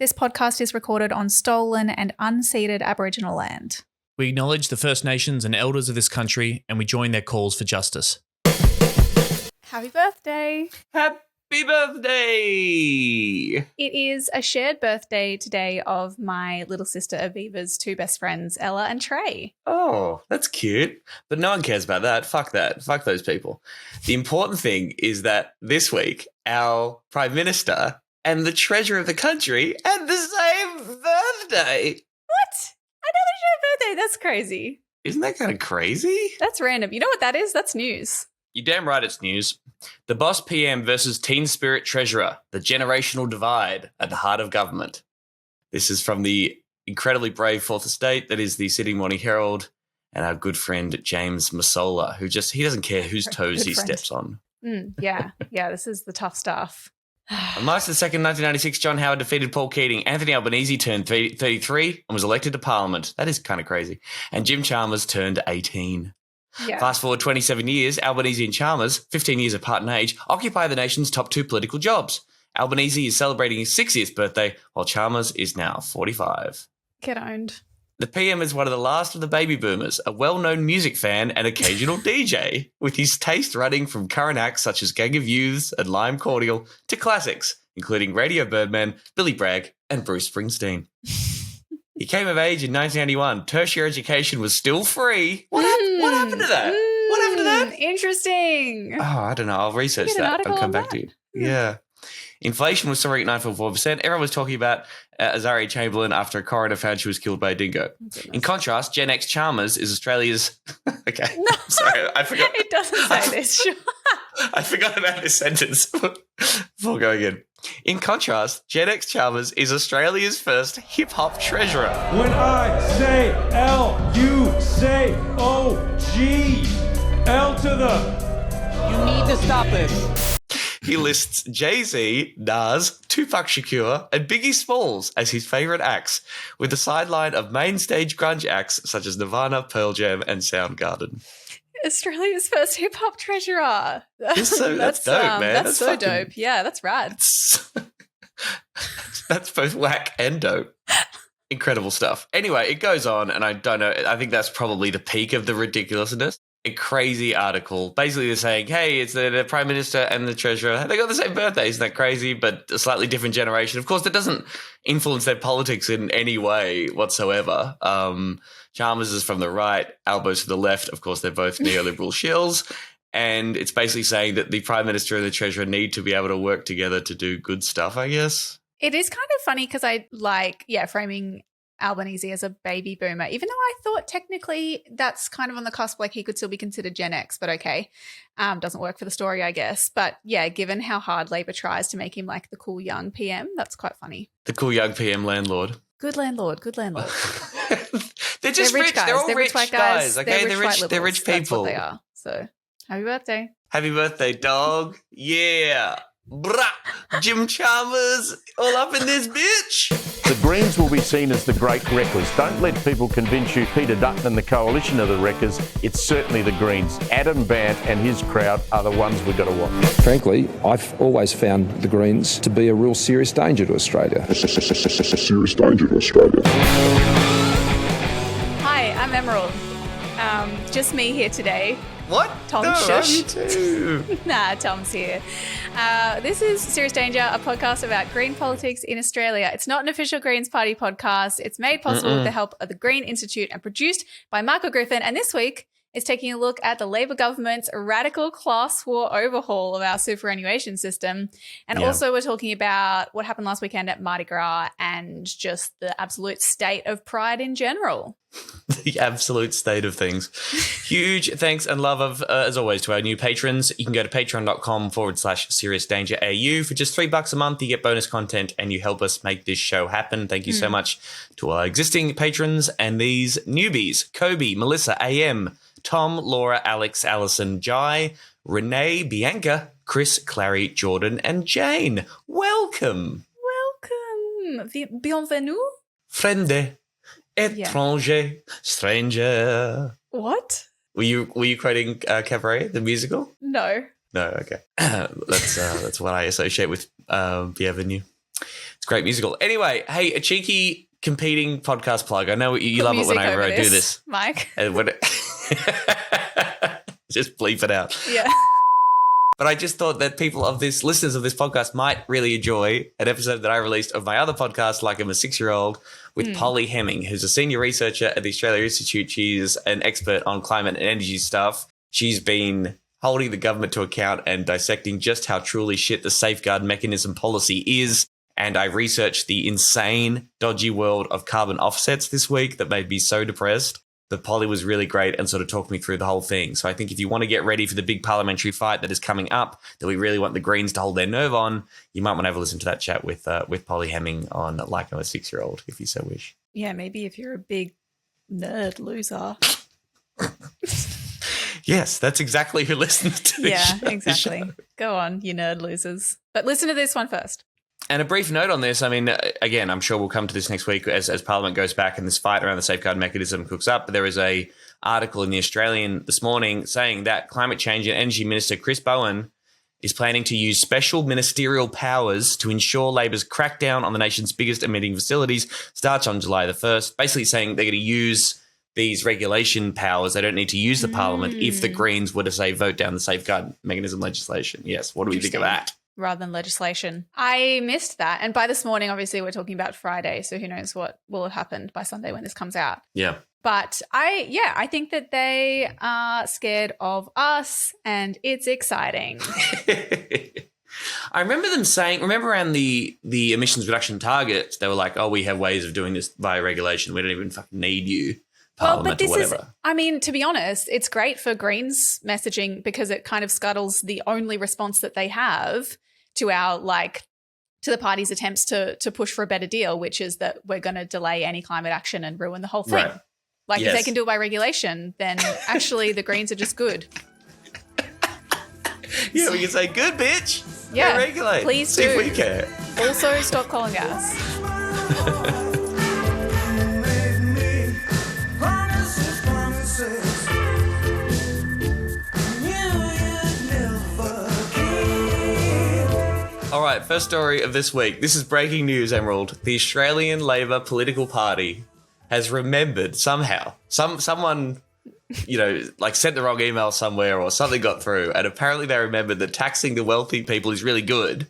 This podcast is recorded on stolen and unceded Aboriginal land. We acknowledge the First Nations and elders of this country, and we join their calls for justice. Happy birthday. Happy birthday! It is a shared birthday today of my little sister Aviva's two best friends, Ella and Trey. Oh, that's cute. But no one cares about that. Fuck that. Fuck those people. The important thing is that this week, our Prime Minister and the Treasurer of the country had the same birthday. What? Another shared birthday? That's crazy. Isn't that kind of crazy? That's random. You know what that is? That's news. You're damn right it's news. The Boss PM versus Teen Spirit Treasurer, the generational divide at the heart of government. This is from the incredibly brave Fourth Estate, that is the Sydney Morning Herald, and our good friend James Massola, who he doesn't care whose toes he steps on. Yeah, this is the tough stuff. On March the 2nd, 1996, John Howard defeated Paul Keating. Anthony Albanese turned 33 and was elected to Parliament. That is kind of crazy. And Jim Chalmers turned 18. Yeah. Fast forward 27 years, Albanese and Chalmers, 15 years apart in age, occupy the nation's top two political jobs. Albanese is celebrating his 60th birthday, while Chalmers is now 45. Get owned. The PM is one of the last of the baby boomers, a well-known music fan and occasional DJ, with his taste running from current acts such as Gang of Youths and Lime Cordial to classics, including Radio Birdman, Billy Bragg, and Bruce Springsteen. He came of age in 1981. Tertiary education was still free. What happened to that? What happened to that? Interesting. Oh, I don't know. I'll research that. I'll come back to you. Yeah. Inflation was soaring at 9.4%. Everyone was talking about Azaria Chamberlain after a coroner found she was killed by a dingo. In contrast, Gen X Chalmers is Australia's... Okay. No. Sorry, I forgot. It doesn't say this. Sure. I forgot about this sentence before going in. In contrast, Gen X Chalmers is Australia's first hip-hop treasurer. When I say L, you say O-G. L to the... You need to stop this. He lists Jay-Z, Nas, Tupac Shakur, and Biggie Smalls as his favourite acts, with a sideline of main stage grunge acts such as Nirvana, Pearl Jam, and Soundgarden. Australia's first hip hop treasurer. That's dope, man. That's so dope. Yeah, that's rad. That's both whack and dope. Incredible stuff. Anyway, it goes on, and I don't know. I think that's probably the peak of the ridiculousness. A crazy article. Basically, they're saying, hey, it's the Prime Minister and the Treasurer. They got the same birthday. Isn't that crazy? But a slightly different generation. Of course, that doesn't influence their politics in any way whatsoever. Chalmers is from the right, Albo's from the left. Of course, they're both neoliberal shills. And it's basically saying that the Prime Minister and the Treasurer need to be able to work together to do good stuff, I guess. It is kind of funny because I like, framing Albanese as a baby boomer, even though I thought technically that's kind of on the cusp, like he could still be considered Gen X, but okay. Doesn't work for the story, I guess. But yeah, given how hard Labor tries to make him like the cool young PM, that's quite funny. The cool young PM landlord. Good landlord. They're just rich guys. They're all rich white guys. Okay, they're rich people. That's what they are. So happy birthday. Happy birthday, dog. Yeah. Brah. Jim Chalmers all up in this bitch. The Greens will be seen as the great wreckers. Don't let people convince you Peter Dutton and the coalition are the wreckers. It's certainly the Greens. Adam Bant and his crowd are the ones we've got to watch. Frankly, I've always found the Greens to be a real serious danger to Australia. Serious danger to Australia. Hi, I'm Emerald. Just me here today. What? Tom no, shush. Me too. Nah, Tom's here. This is Serious Danger, a podcast about green politics in Australia. It's not an official Greens Party podcast. It's made possible with the help of the Green Institute and produced by Michael Griffin. And this week is taking a look at the Labor government's radical class war overhaul of our superannuation system. And also we're talking about what happened last weekend at Mardi Gras and just the absolute state of pride in general. The absolute state of things. Huge thanks and love of, as always, to our new patrons. You can go to patreon.com/seriousdangerau. For just $3 a month, you get bonus content and you help us make this show happen. Thank you so much to our existing patrons and these newbies: Kobe, Melissa, AM, Tom, Laura, Alex, Alison, Jai, Renee, Bianca, Chris, Clary, Jordan, and Jane. Welcome. Bienvenue. Friende. Étranger, stranger. What? Were you quoting Cabaret, the musical? No. No, okay. That's what I associate with Bienvenue. It's a great musical. Anyway, hey, a cheeky competing podcast plug. I know you love it music whenever over I do this. Mike. And when just bleep it out. Yeah. But I just thought that listeners of this podcast might really enjoy an episode that I released of my other podcast, Like I'm a 6-Year-Old, with Polly Hemming, who's a senior researcher at the Australia Institute. She's an expert on climate and energy stuff. She's been holding the government to account and dissecting just how truly shit the safeguard mechanism policy is. And I researched the insane, dodgy world of carbon offsets this week that made me so depressed. But Polly was really great and sort of talked me through the whole thing. So I think if you want to get ready for the big parliamentary fight that is coming up, that we really want the Greens to hold their nerve on, you might want to have a listen to that chat with Polly Hemming on Like I'm a 6-Year-Old, if you so wish. Yeah, maybe if you're a big nerd loser. Yes, that's exactly who listens to this show. Yeah, exactly. Go on, you nerd losers. But listen to this one first. And a brief note on this, I mean, again, I'm sure we'll come to this next week as Parliament goes back and this fight around the safeguard mechanism cooks up. But there is a article in The Australian this morning saying that Climate Change and Energy Minister Chris Bowen is planning to use special ministerial powers to ensure Labor's crackdown on the nation's biggest emitting facilities starts on July the 1st, basically saying they're going to use these regulation powers. They don't need to use the Parliament if the Greens were to, say, vote down the safeguard mechanism legislation. Yes, what do we think of that? Rather than legislation. I missed that. And by this morning, obviously, we're talking about Friday. So who knows what will have happened by Sunday when this comes out. Yeah. But I think that they are scared of us and it's exciting. I remember them saying, around the emissions reduction targets, they were like, oh, we have ways of doing this via regulation. We don't even fucking need you. Well, but this is, I mean, to be honest, it's great for Greens messaging because it kind of scuttles the only response that they have to our, to the party's attempts to push for a better deal, which is that we're going to delay any climate action and ruin the whole thing. Right. If they can do it by regulation, then actually the Greens are just good. Yeah, we can say, good, bitch. Yeah, regulate. Please See do. if we care. Also, stop calling gas. All right, first story of this week. This is breaking news, Emerald. The Australian Labor political party has remembered somehow. Someone, sent the wrong email somewhere or something got through, and apparently they remembered that taxing the wealthy people is really good.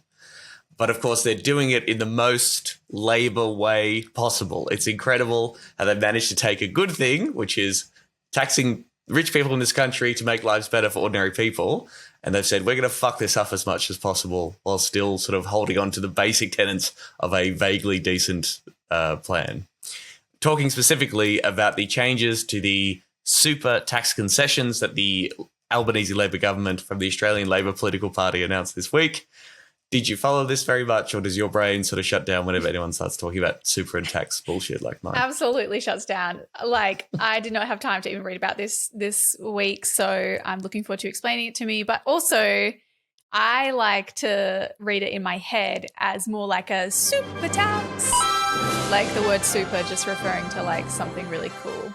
But, of course, they're doing it in the most Labor way possible. It's incredible how they've managed to take a good thing, which is taxing rich people in this country to make lives better for ordinary people. And they've said, we're going to fuck this up as much as possible while still sort of holding on to the basic tenets of a vaguely decent plan. Talking specifically about the changes to the super tax concessions that the Albanese Labor government from the Australian Labor political party announced this week. Did you follow this very much, or does your brain sort of shut down whenever anyone starts talking about super and tax bullshit like mine? Absolutely shuts down. I did not have time to even read about this week, so I'm looking forward to explaining it to me. But also, I like to read it in my head as more like a super tax, like the word super just referring to something really cool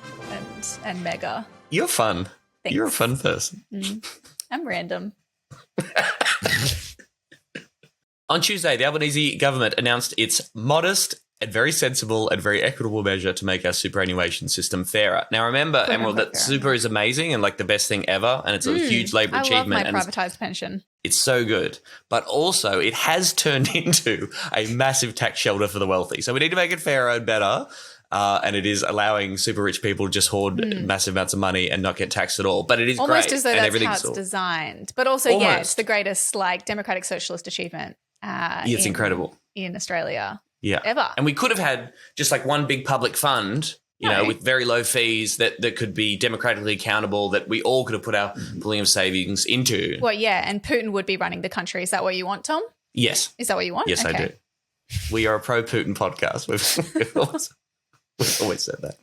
and mega. You're fun. Thanks. You're a fun person. I'm random. On Tuesday, the Albanese government announced its modest and very sensible and very equitable measure to make our superannuation system fairer. Now, remember, Emerald, that super is amazing and the best thing ever, and it's a huge Labor achievement. I love my privatised pension. It's so good. But also, it has turned into a massive tax shelter for the wealthy. So we need to make it fairer and better. And it is allowing super rich people to just hoard massive amounts of money and not get taxed at all. But it is almost great. As though that's how it's designed. But also, it's the greatest democratic socialist achievement. It's incredible. In Australia. Yeah. Ever. And we could have had just one big public fund, with very low fees that could be democratically accountable, that we all could have put our pooling of savings into. Well, yeah, and Putin would be running the country. Is that what you want, Tom? Yes. Is that what you want? Yes, okay. I do. We are a pro-Putin podcast. We've always said that.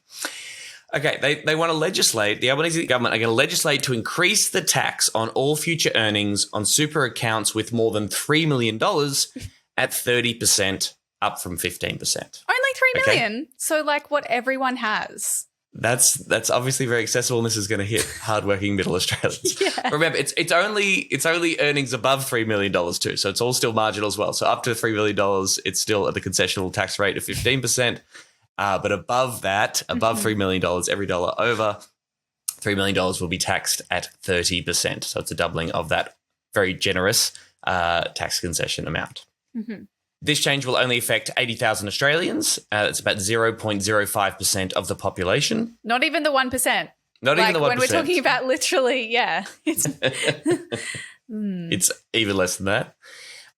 Okay, they want to legislate, the Albanese government are going to legislate to increase the tax on all future earnings on super accounts with more than $3 million at 30%, up from 15%. Only $3 million? So what everyone has. That's obviously very accessible, and this is going to hit hardworking middle Australians. Yeah. Remember, it's only earnings above $3 million too, so it's all still marginal as well. So up to $3 million, it's still at the concessional tax rate of 15%. But above that, above $3 million, every dollar over $3 million will be taxed at 30%. So it's a doubling of that very generous tax concession amount. Mm-hmm. This change will only affect 80,000 Australians. It's about 0.05% of the population. Not even the 1%. Not even the 1%. When we're talking about literally, yeah. It's even less than that.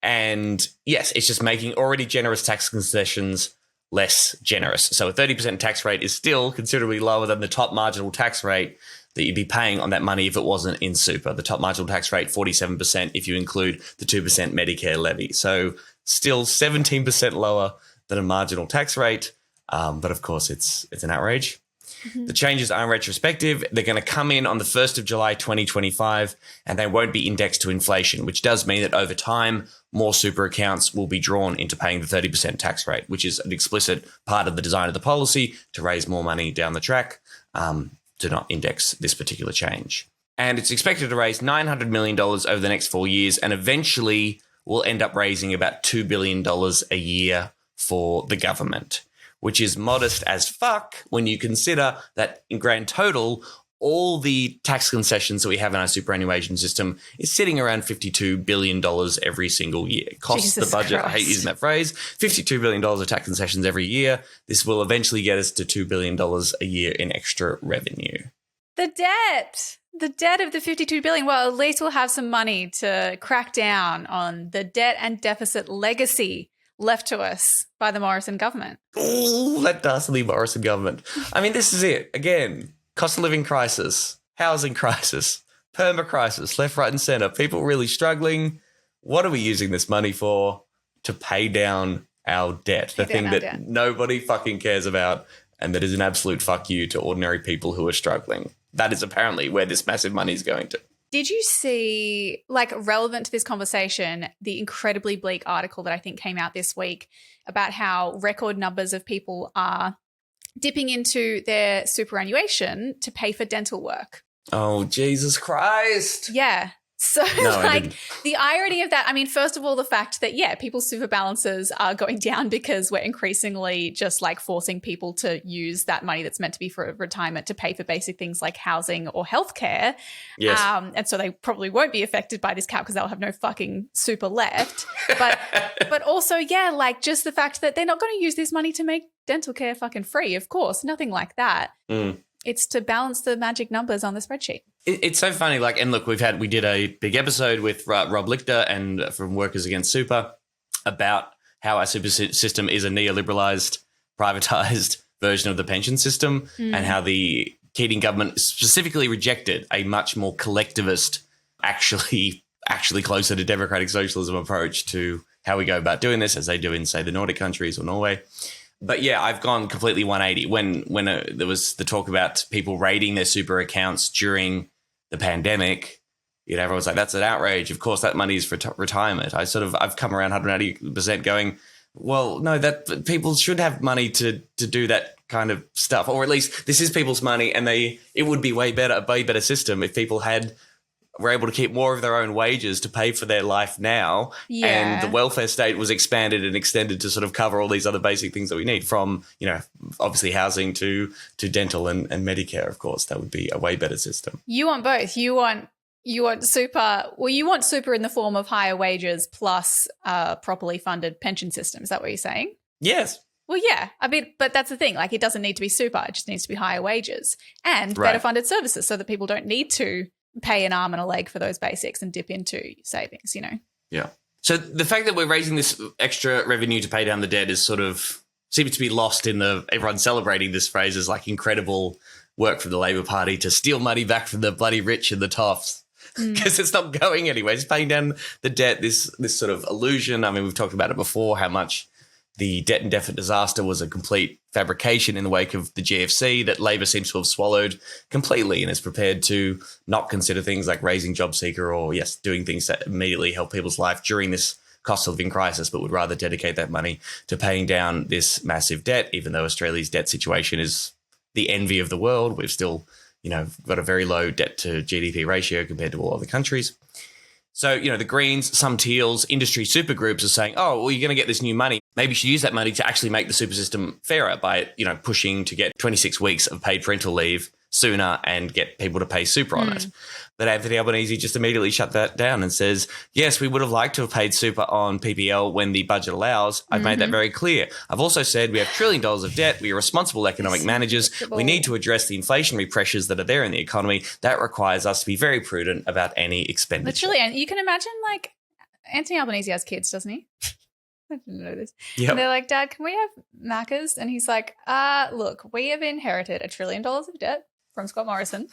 And yes, it's just making already generous tax concessions less generous. So a 30% tax rate is still considerably lower than the top marginal tax rate that you'd be paying on that money if it wasn't in super. The top marginal tax rate, 47%, if you include the 2% Medicare levy. So still 17% lower than a marginal tax rate. But of course, it's an outrage. Mm-hmm. The changes are retrospective. They're going to come in on the 1st of July, 2025, and they won't be indexed to inflation, which does mean that over time, more super accounts will be drawn into paying the 30% tax rate, which is an explicit part of the design of the policy to raise more money down the track, to not index this particular change. And it's expected to raise $900 million over the next 4 years, and eventually will end up raising about $2 billion a year for the government, which is modest as fuck when you consider that in grand total, all the tax concessions that we have in our superannuation system is sitting around $52 billion every single year. It costs Jesus the budget. Christ. I hate using that phrase. $52 billion of tax concessions every year. This will eventually get us to $2 billion a year in extra revenue. The debt of the $52 billion. Well, at least we'll have some money to crack down on the debt and deficit legacy left to us by the Morrison government. Ooh, that dastardly Morrison government. I mean, this is it. Again, cost of living crisis, housing crisis, perma crisis, left, right and centre. People really struggling. What are we using this money for? To pay down our debt. The thing that nobody fucking cares about, and that is an absolute fuck you to ordinary people who are struggling. That is apparently where this massive money is going to. Did you see, like, relevant to this conversation, the incredibly bleak article that I think came out this week about how record numbers of people are dipping into their superannuation to pay for dental work? Oh, Jesus Christ. Yeah. So, no, the irony of that, I mean, first of all, the fact that, yeah, people's super balances are going down because we're increasingly just like forcing people to use that money that's meant to be for retirement to pay for basic things like housing or healthcare. Yes. And so they probably won't be affected by this cap because they'll have no fucking super left. But also, yeah, like just the fact that they're not going to use this money to make dental care fucking free, of course, nothing like that. It's to balance the magic numbers on the spreadsheet. It's so funny. Like, and look, we did a big episode with Rob Lichter and from Workers Against Super about how our super system is a neoliberalized, privatized version of the pension system, and how the Keating government specifically rejected a much more collectivist, actually closer to democratic socialism approach to how we go about doing this, as they do in, say, the Nordic countries or Norway. But yeah, I've gone completely 180. When there was the talk about people raiding their super accounts during the pandemic, you know, everyone's like, that's an outrage. Of course, that money is for retirement. I've come around 180% going, well, no, that people should have money to do that kind of stuff, or at least this is people's money, and it would be a way better system if people were able to keep more of their own wages to pay for their life now. Yeah. And the welfare state was expanded and extended to sort of cover all these other basic things that we need, from, you know, obviously housing to dental and Medicare, of course. That would be a way better system. You want both. You want super. Well, you want super in the form of higher wages plus properly funded pension system. Is that what you're saying? Yes. Well, yeah. I mean, but that's the thing. Like, it doesn't need to be super. It just needs to be higher wages and better funded services so that people don't need to pay an arm and a leg for those basics and dip into savings, you know? Yeah. So the fact that we're raising this extra revenue to pay down the debt is sort of seems to be lost in everyone celebrating this phrase as like incredible work from the Labor Party to steal money back from the bloody rich and the toffs, because it's not going anywhere. It's paying down the debt, this sort of illusion. I mean, we've talked about it before, how much the debt and deficit disaster was a complete fabrication in the wake of the GFC that Labor seems to have swallowed completely and is prepared to not consider things like raising job seeker or, yes, doing things that immediately help people's life during this cost of living crisis, but would rather dedicate that money to paying down this massive debt, even though Australia's debt situation is the envy of the world. We've still, got a very low debt to GDP ratio compared to all other countries. So, the Greens, some Teals, industry supergroups are saying, oh, well, you're going to get this new money. Maybe you should use that money to actually make the super system fairer by, pushing to get 26 weeks of paid parental leave sooner and get people to pay super on it. But Anthony Albanese just immediately shut that down and says, yes, we would have liked to have paid super on PPL when the budget allows. I've made that very clear. I've also said we have $1 trillion of debt. We are responsible economic managers. We need to address the inflationary pressures that are there in the economy. That requires us to be very prudent about any expenditure. Literally, and you can imagine, like, Anthony Albanese has kids, doesn't he? I didn't know this. Yep. And they're like, Dad, can we have Maccas? And he's like, look, we have inherited $1 trillion of debt from Scott Morrison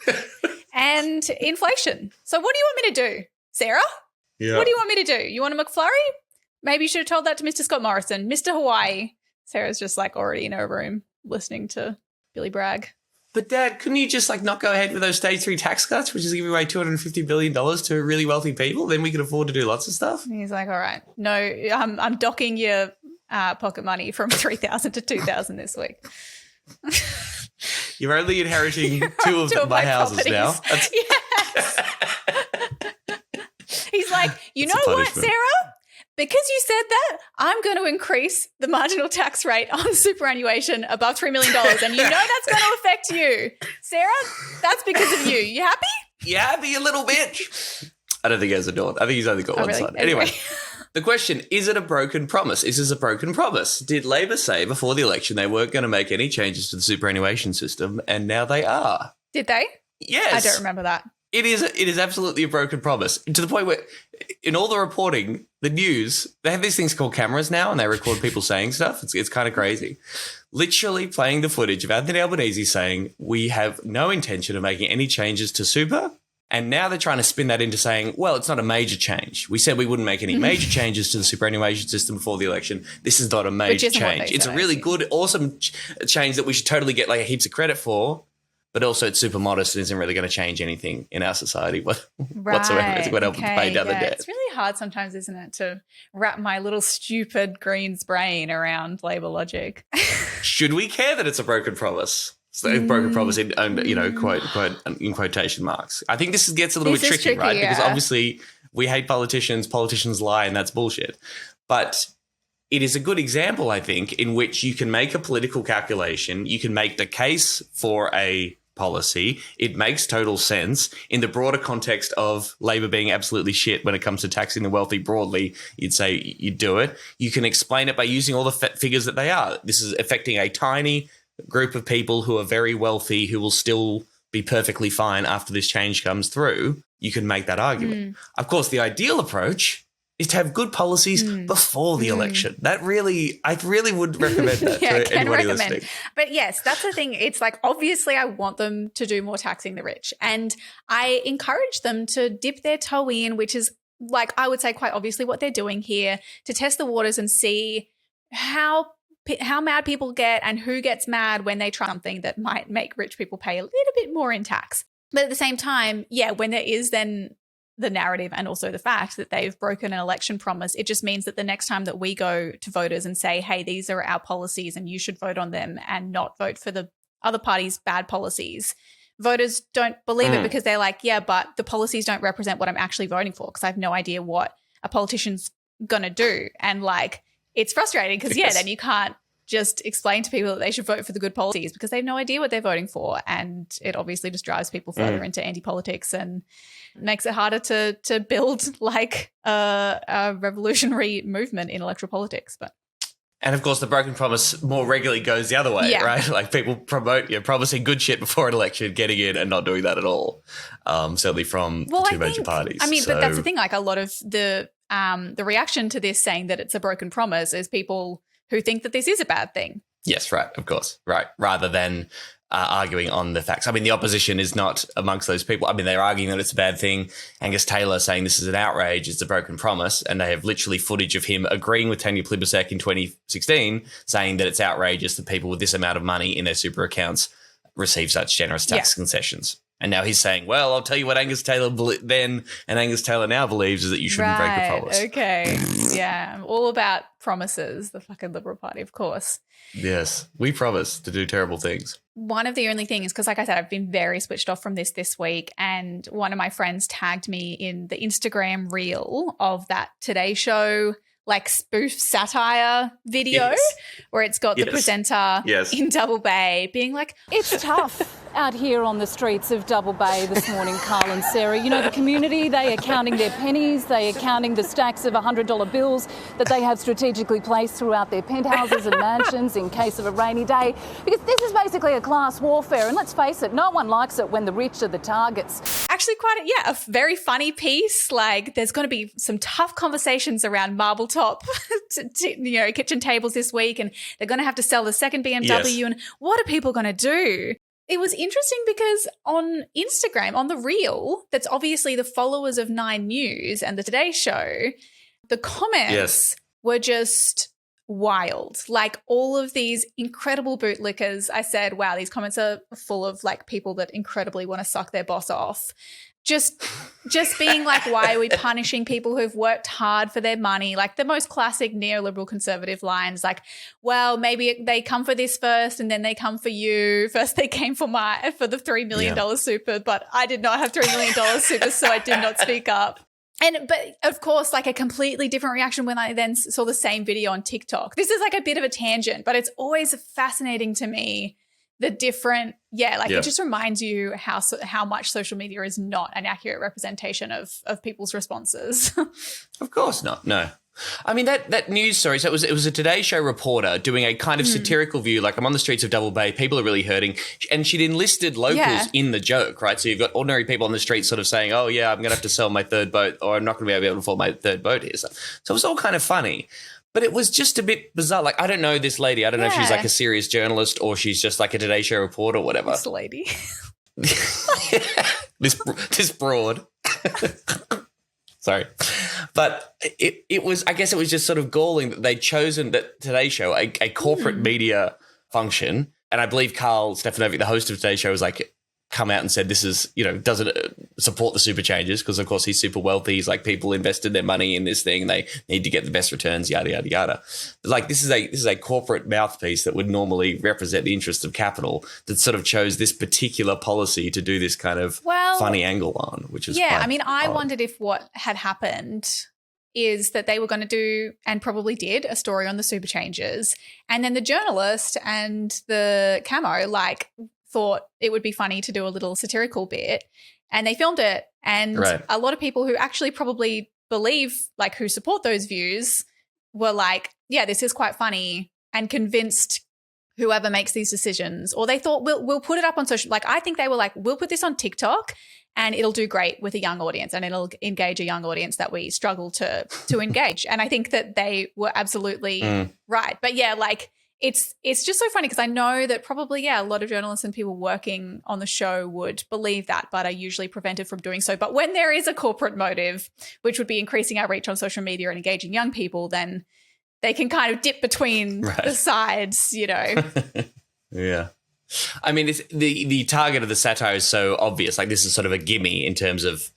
and inflation. So what do you want me to do, Sarah? Yeah. What do you want me to do? You want a McFlurry? Maybe you should have told that to Mr. Scott Morrison. Mr. Hawaii. Sarah's just like already in her room listening to Billy brag. But Dad, couldn't you just not go ahead with those stage 3 tax cuts, which is giving away $250 billion to really wealthy people? Then we could afford to do lots of stuff. And he's like, all right, no, I'm docking your pocket money from 3,000 to 2,000 this week. You're only inheriting two of my houses now. Yes. He's like, you know what, Sarah? Because you said that, I'm going to increase the marginal tax rate on superannuation above $3 million. And you know that's going to affect you. Sarah, that's because of you. You happy? You happy, a little bitch? I don't think he has a daughter. I think he's only got one son. Anyway, the question, is it a broken promise? Is this a broken promise? Did Labor say before the election they weren't going to make any changes to the superannuation system, and now they are? Did they? Yes. I don't remember that. It is absolutely a broken promise, to the point where in all the reporting, the news, they have these things called cameras now, and they record people saying stuff. It's kind of crazy. Literally playing the footage of Anthony Albanese saying, we have no intention of making any changes to super. And now they're trying to spin that into saying, well, it's not a major change. We said we wouldn't make any major changes to the superannuation system before the election. This is not a major change. It's a really good, awesome change that we should totally get heaps of credit for. But also it's super modest and isn't really going to change anything in our society whatsoever. It's going to help pay down the debt. It's really hard sometimes, isn't it, to wrap my little stupid Greens brain around Labor logic. Should we care that it's a broken promise? So broken promise in quote in quotation marks. I think this gets a little bit tricky, right? Yeah. Because obviously we hate politicians lie, and that's bullshit. But it is a good example, I think, in which you can make a political calculation, you can make the case for a policy. It makes total sense in the broader context of Labor being absolutely shit when it comes to taxing the wealthy broadly. You'd say you'd do it. You can explain it by using all the figures that they are. This is affecting a tiny group of people who are very wealthy, who will still be perfectly fine after this change comes through. You can make that argument. Of course, the ideal approach is to have good policies before the election. I really would recommend that to anybody listening. But yes, that's the thing. It's like, obviously I want them to do more taxing the rich, and I encourage them to dip their toe in, which is, like, I would say quite obviously what they're doing here, to test the waters and see how mad people get and who gets mad when they try something that might make rich people pay a little bit more in tax. But at the same time, when there is then the narrative and also the fact that they've broken an election promise, it just means that the next time that we go to voters and say, hey, these are our policies and you should vote on them and not vote for the other party's bad policies, voters don't believe it, because they're like, yeah, but the policies don't represent what I'm actually voting for, because I have no idea what a politician's going to do. And it's frustrating because, then you can't just explain to people that they should vote for the good policies because they have no idea what they're voting for. And it obviously just drives people further into anti-politics and makes it harder to build a revolutionary movement in electoral politics. And of course, the broken promise more regularly goes the other way, right? Like, people promote promising good shit before an election, getting in and not doing that at all. Certainly from the two major parties. I mean, but that's the thing. Like, a lot of the reaction to this saying that it's a broken promise is people who think that this is a bad thing. Yes, right, of course, right. Rather than arguing on the facts. I mean, the opposition is not amongst those people. I mean, they're arguing that it's a bad thing. Angus Taylor saying this is an outrage, it's a broken promise, and they have literally footage of him agreeing with Tanya Plibersek in 2016, saying that it's outrageous that people with this amount of money in their super accounts receive such generous tax concessions. And now he's saying, well, I'll tell you what Angus Taylor then and Angus Taylor now believes is that you shouldn't break the promise. Okay. Yeah. I'm all about promises, the fucking Liberal Party, of course. Yes. We promise to do terrible things. One of the only things, because like I said, I've been very switched off from this week, and one of my friends tagged me in the Instagram reel of that Today Show like spoof satire video where it's got the presenter in Double Bay being like, it's tough out here on the streets of Double Bay this morning, Carl and Sarah. You know, the community, they are counting their pennies, they are counting the stacks of $100 bills that they have strategically placed throughout their penthouses and mansions in case of a rainy day, because this is basically a class warfare, and let's face it, no one likes it when the rich are the targets. Actually quite a very funny piece. Like, there's going to be some tough conversations around marble top kitchen tables this week, and they're going to have to sell the second BMW, and what are people going to do? It was interesting because on Instagram, on the reel, that's obviously the followers of 9 News and the Today Show, the comments were just wild. Like, all of these incredible bootlickers. I said, wow, these comments are full of like people that incredibly want to suck their boss off. Just being like, why are we punishing people who've worked hard for their money? Like the most classic neoliberal conservative lines, like, well, maybe they come for this first and then they come for you. First they came for the $3 million super, but I did not have $3 million super, so I did not speak up. But of course, like a completely different reaction when I then saw the same video on TikTok. This is like a bit of a tangent, but it's always fascinating to me. The different, it just reminds you how much social media is not an accurate representation of people's responses. Of course not. No. I mean, that news story, so it was a Today Show reporter doing a kind of satirical view, like, I'm on the streets of Double Bay, people are really hurting, and she'd enlisted locals in the joke, right? So you've got ordinary people on the street sort of saying, oh, yeah, I'm going to have to sell my third boat, or I'm not going to be able to afford my third boat here. So it was all kind of funny. But it was just a bit bizarre. Like, I don't know this lady. I don't know if she's like a serious journalist or she's just like a Today Show reporter or whatever. This lady. This broad. Sorry. But it was, I guess it was just sort of galling that they'd chosen that Today Show, a corporate media function. And I believe Carl Stefanovic, the host of Today Show, was like, come out and said this is, doesn't support the super changes because, of course, he's super wealthy. He's like, people invested their money in this thing. They need to get the best returns, yada, yada, yada. But like, this is a corporate mouthpiece that would normally represent the interests of capital that sort of chose this particular policy to do this kind of funny angle on, which is I wondered if what had happened is that they were going to do, and probably did, a story on the super changes. And then the journalist and the camo, thought it would be funny to do a little satirical bit, and they filmed it, and a lot of people who actually probably believe, like, who support those views were like, yeah, this is quite funny, and convinced whoever makes these decisions, or they thought we'll put it up on social, like, I think they were like, we'll put this on TikTok and it'll do great with a young audience and it'll engage a young audience that we struggle to engage. And I think that they were absolutely right. But yeah, like, it's just so funny because I know that probably, a lot of journalists and people working on the show would believe that, but are usually prevented from doing so. But when there is a corporate motive, which would be increasing our reach on social media and engaging young people, then they can kind of dip between the sides, Yeah. I mean, the target of the satire is so obvious. Like, this is sort of a gimme in terms of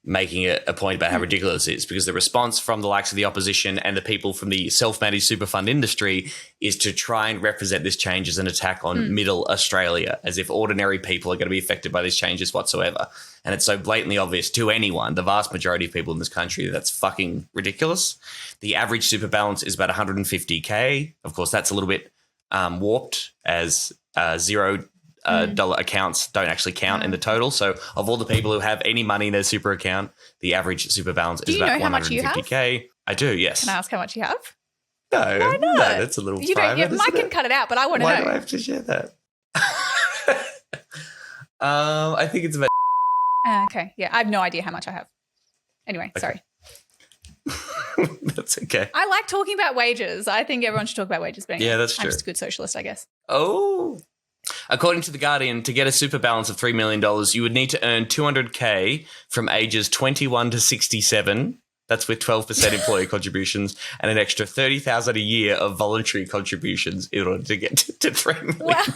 making a point about how ridiculous it is, because the response from the likes of the opposition and the people from the self-managed super fund industry is to try and represent this change as an attack on middle Australia, as if ordinary people are going to be affected by these changes whatsoever. And it's so blatantly obvious to anyone, the vast majority of people in this country, that's fucking ridiculous. The average super balance is about 150K. Of course, that's a little bit warped, as $0 accounts don't actually count in the total. So of all the people who have any money in their super account, the average super balance is about 150K. I do, yes. Can I ask how much you have? No, that's a little private. Mike can cut it out, but I want to know. Why do I have to share that? I think it's about... okay, yeah, I have no idea how much I have. Anyway, sorry. That's okay. I like talking about wages. I think everyone should talk about wages. But anyway, that's true. I'm just a good socialist, I guess. Oh. According to The Guardian, to get a super balance of $3 million, you would need to earn 200K from ages 21 to 67. That's with 12% employee contributions and an extra $30,000 a year of voluntary contributions in order to get to $3 million. Wow.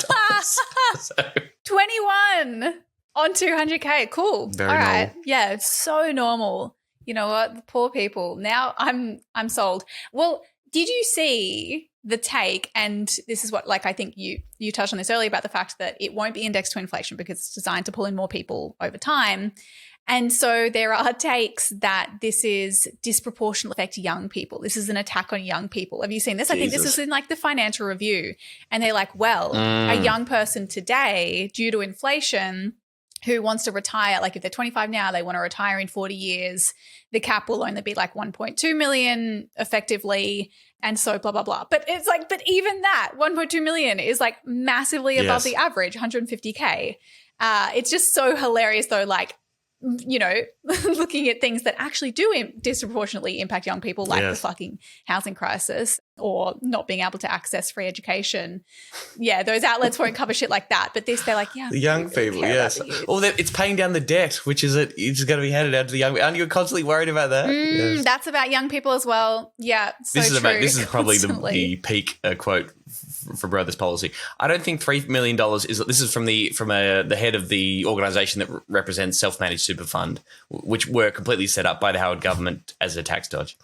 21. On 200K. Cool. Very All right. normal. Yeah, it's so normal. You know what? The poor people. Now I'm sold. Well, did you see the take? And this is what, like, I think you touched on this earlier about the fact that it won't be indexed to inflation because it's designed to pull in more people over time. And so there are takes that this is disproportionately affect young people. This is an attack on young people. Have you seen this? I think this is in like the Financial Review. And they're like, well, a young person today, due to inflation, who wants to retire, like if they're 25 now, they want to retire in 40 years, the cap will only be like 1.2 million effectively. And so blah, blah, blah. But it's like, but even that 1.2 million is like massively above the average, 150K. It's just so hilarious though, like, you know, looking at things that actually do disproportionately impact young people, like the fucking housing crisis or not being able to access free education. Yeah, those outlets won't cover shit like that. But they're like, yeah, The young people, yes. Or it's paying down the debt, which is it's going to be handed out to the young people. Aren't you constantly worried about that? Yes. That's about young people as well. Yeah, so This is probably Constantly. the peak quote for Brothers policy. I don't think $3 million is. This is from the head of the organisation that represents self-managed super fund, which were completely set up by the Howard government as a tax dodge.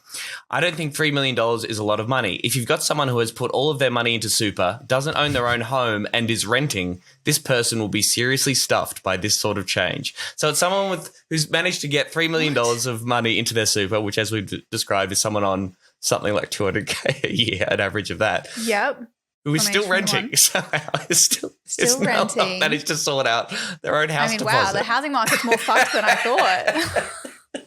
I don't think $3 million is a lot of money. If you've got someone who has put all of their money into super, doesn't own their own home, and is renting, this person will be seriously stuffed by this sort of change. So it's someone who's managed to get $3 million of money into their super, which, as we've described, is someone on something like 200K a year, an average of that. Yep. Who is still renting somehow. Is still renting. Not managed to sort out their own house deposit. Wow, the housing market's more fucked than I thought.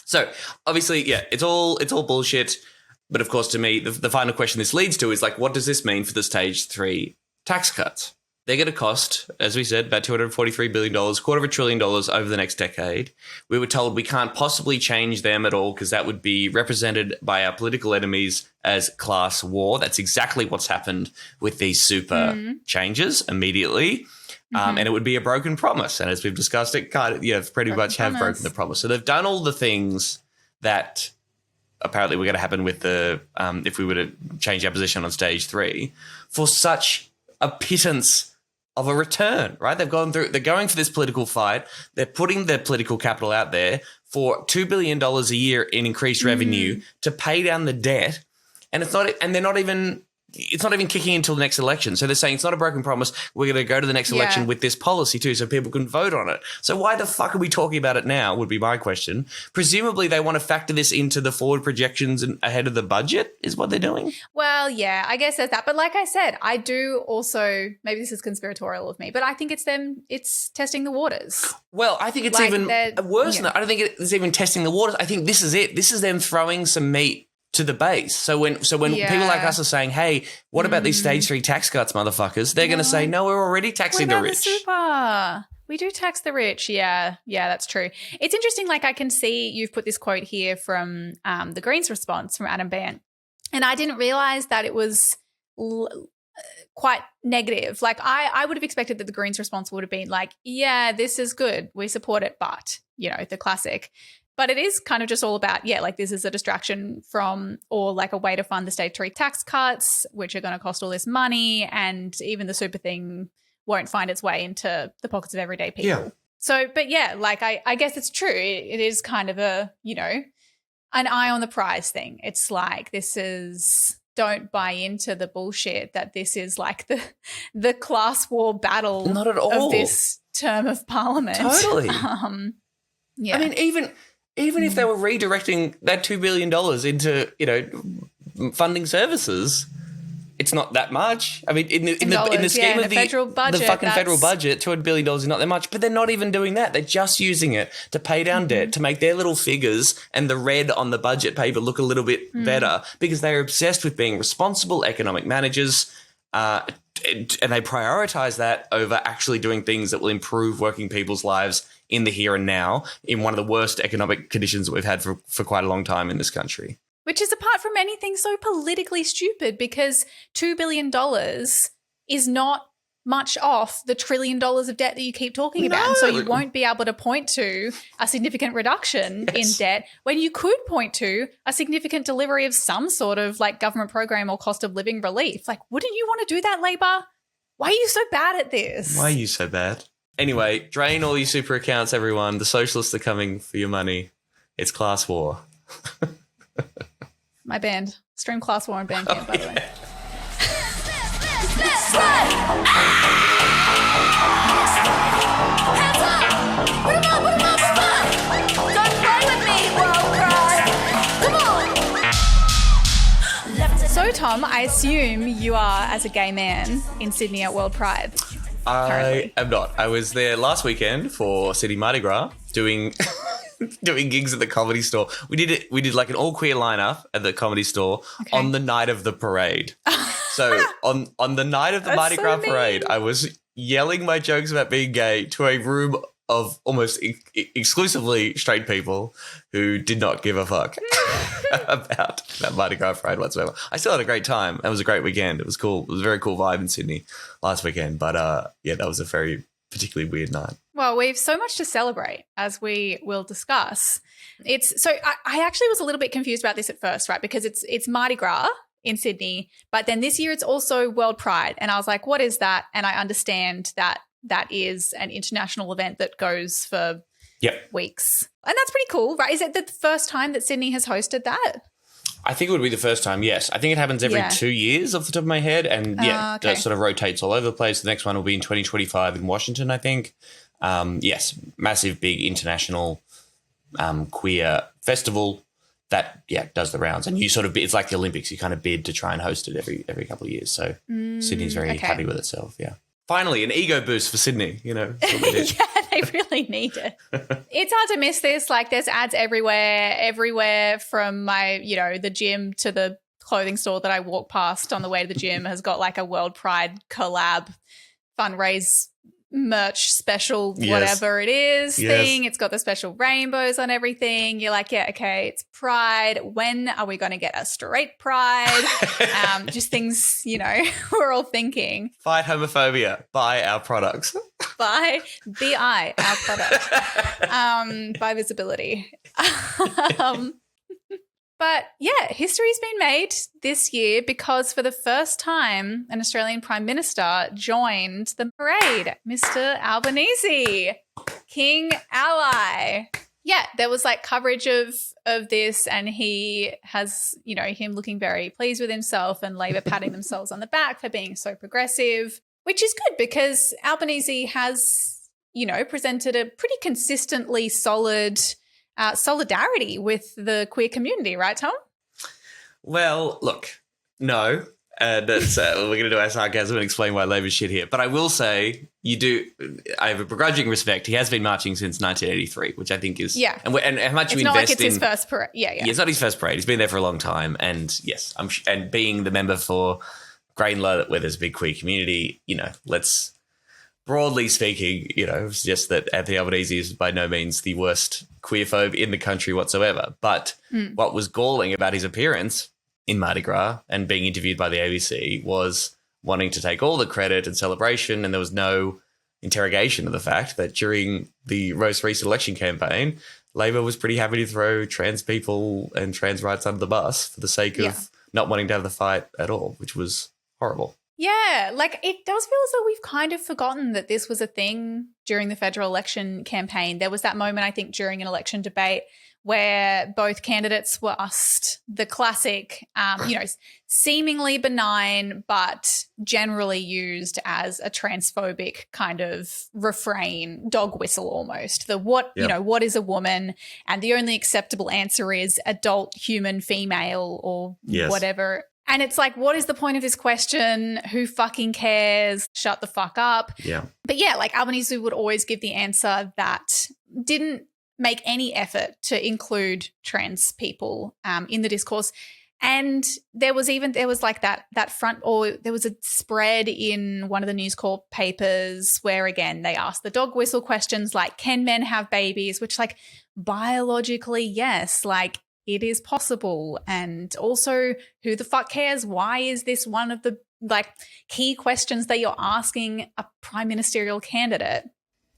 So obviously, yeah, it's all bullshit. But of course, to me, the final question this leads to is like, what does this mean for the stage 3 tax cuts? They're going to cost, as we said, about $243 billion, $250 billion over the next decade. We were told we can't possibly change them at all because that would be represented by our political enemies as class war. That's exactly what's happened with these super changes immediately. And it would be a broken promise. And as we've discussed, it pretty much have broken the promise. So they've done all the things that apparently were going to happen with the if we were to change our position on stage 3 for such a pittance of a return, right? They're going for this political fight. They're putting their political capital out there for $2 billion a year in increased revenue to pay down the debt. And it's not even kicking until the next election. So they're saying it's not a broken promise. We're going to go to the next election with this policy too, so people can vote on it. So why the fuck are we talking about it now would be my question. Presumably they want to factor this into the forward projections and ahead of the budget is what they're doing. Well, yeah, I guess there's that. But like I said, I do also, maybe this is conspiratorial of me, but I think it's testing the waters. Well, I think it's Like even worse than that. I don't think it's even testing the waters. I think this is it. This is them throwing some meat to the base. So when people like us are saying, hey, what about these stage 3 tax cuts, motherfuckers? They're going to say, no, we're already taxing the rich. We do tax the rich. Yeah, that's true. It's interesting. Like I can see you've put this quote here from the Greens response from Adam Bandt. And I didn't realize that it was quite negative. Like I would have expected that the Greens response would have been like, yeah, this is good. We support it. But, you know, the classic. But it is kind of just all about, like this is a distraction from or like a way to fund the stage 3 tax cuts, which are going to cost all this money. And even the super thing won't find its way into the pockets of everyday people. Yeah. So, but yeah, like I guess it's true. It is kind of a, you know, an eye on the prize thing. It's like don't buy into the bullshit that this is like the class war battle Not at all. of this term of parliament. Totally. Yeah. I mean, even if they were redirecting that $2 billion into, you know, funding services, it's not that much. I mean, in the scheme of the federal budget, the fucking federal budget, $200 billion is not that much. But they're not even doing that. They're just using it to pay down debt, to make their little figures and the red on the budget paper look a little bit better because they're obsessed with being responsible economic managers. And they prioritize that over actually doing things that will improve working people's lives in the here and now in one of the worst economic conditions that we've had for quite a long time in this country. Which is, apart from anything, so politically stupid because $2 billion is not much off the $1 trillion of debt that you keep talking about. And so you won't be able to point to a significant reduction in debt when you could point to a significant delivery of some sort of like government program or cost of living relief. Like, wouldn't you want to do that, Labor? Why are you so bad at this? Why are you so bad? Anyway, drain all your super accounts, everyone. The socialists are coming for your money. It's class war. My band. Stream Class War and Bandcamp, by the way. So, Tom, I assume you are, as a gay man, in Sydney at World Pride. I am not. I was there last weekend for City Mardi Gras doing doing gigs at the Comedy Store. We did like an all queer lineup at the Comedy Store on the night of the parade. So on the night of the Mardi Gras parade, I was yelling my jokes about being gay to a room of almost exclusively straight people who did not give a fuck about that Mardi Gras parade whatsoever. I still had a great time. It was a great weekend. It was cool. It was a very cool vibe in Sydney last weekend. But yeah, that was a very particularly weird night. Well, we've so much to celebrate, as we will discuss. I actually was a little bit confused about this at first, right? Because it's Mardi Gras in Sydney, but then this year it's also World Pride. And I was like, what is that? And I understand that is an international event that goes for weeks. And that's pretty cool, right? Is it the first time that Sydney has hosted that? I think it would be the first time, yes. I think it happens every 2 years off the top of my head. And that sort of rotates all over the place. The next one will be in 2025 in Washington, I think. Yes, massive, big international queer festival that, does the rounds. And you sort of, it's like the Olympics. You kind of bid to try and host it every couple of years. So Sydney's very happy with itself, Finally, an ego boost for Sydney, that's what we did. They really need it. It's hard to miss this. Like, there's ads everywhere from my, the gym to the clothing store that I walk past on the way to the gym has got like a World Pride collab fundraise merch special, whatever it is thing. It's got the special rainbows on everything. You're like, okay, it's Pride. When are we going to get a straight Pride? Just things, we're all thinking. Fight homophobia. Buy our products. Buy our product. Buy visibility. But history's been made this year because for the first time, an Australian Prime Minister joined the parade, Mr. Albanese, King Ally. Yeah, there was like coverage of this, and he has, him looking very pleased with himself and Labor patting themselves on the back for being so progressive, which is good because Albanese has, presented a pretty consistently solid solidarity with the queer community, right, Tom? Well, look, no. That's we're going to do our sarcasm and explain why Labor's shit here. But I will say I have a begrudging respect. He has been marching since 1983, which I think is... Yeah. And how much you invest in... It's not like it's his first parade. Yeah. It's not his first parade. He's been there for a long time. And yes, and being the member for Greenlow, where there's a big queer community, let's... Broadly speaking, suggest that Anthony Albanese is by no means the worst queerphobe in the country whatsoever. But what was galling about his appearance in Mardi Gras and being interviewed by the ABC was wanting to take all the credit and celebration, and there was no interrogation of the fact that during the most recent election campaign, Labor was pretty happy to throw trans people and trans rights under the bus for the sake of not wanting to have the fight at all, which was horrible. Yeah, like it does feel as though we've kind of forgotten that this was a thing during the federal election campaign. There was that moment, I think, during an election debate where both candidates were asked the classic, seemingly benign but generally used as a transphobic kind of refrain, dog whistle almost. What is a woman? And the only acceptable answer is adult human female or whatever. And it's like, what is the point of this question? Who fucking cares? Shut the fuck up. Yeah. But like Albanese would always give the answer that didn't make any effort to include trans people in the discourse. And there was like that front, or there was a spread in one of the News Corp papers where, again, they asked the dog whistle questions like, can men have babies? Which, like, biologically, yes, like, it is possible. And also, who the fuck cares? Why is this one of the like key questions that you're asking a prime ministerial candidate?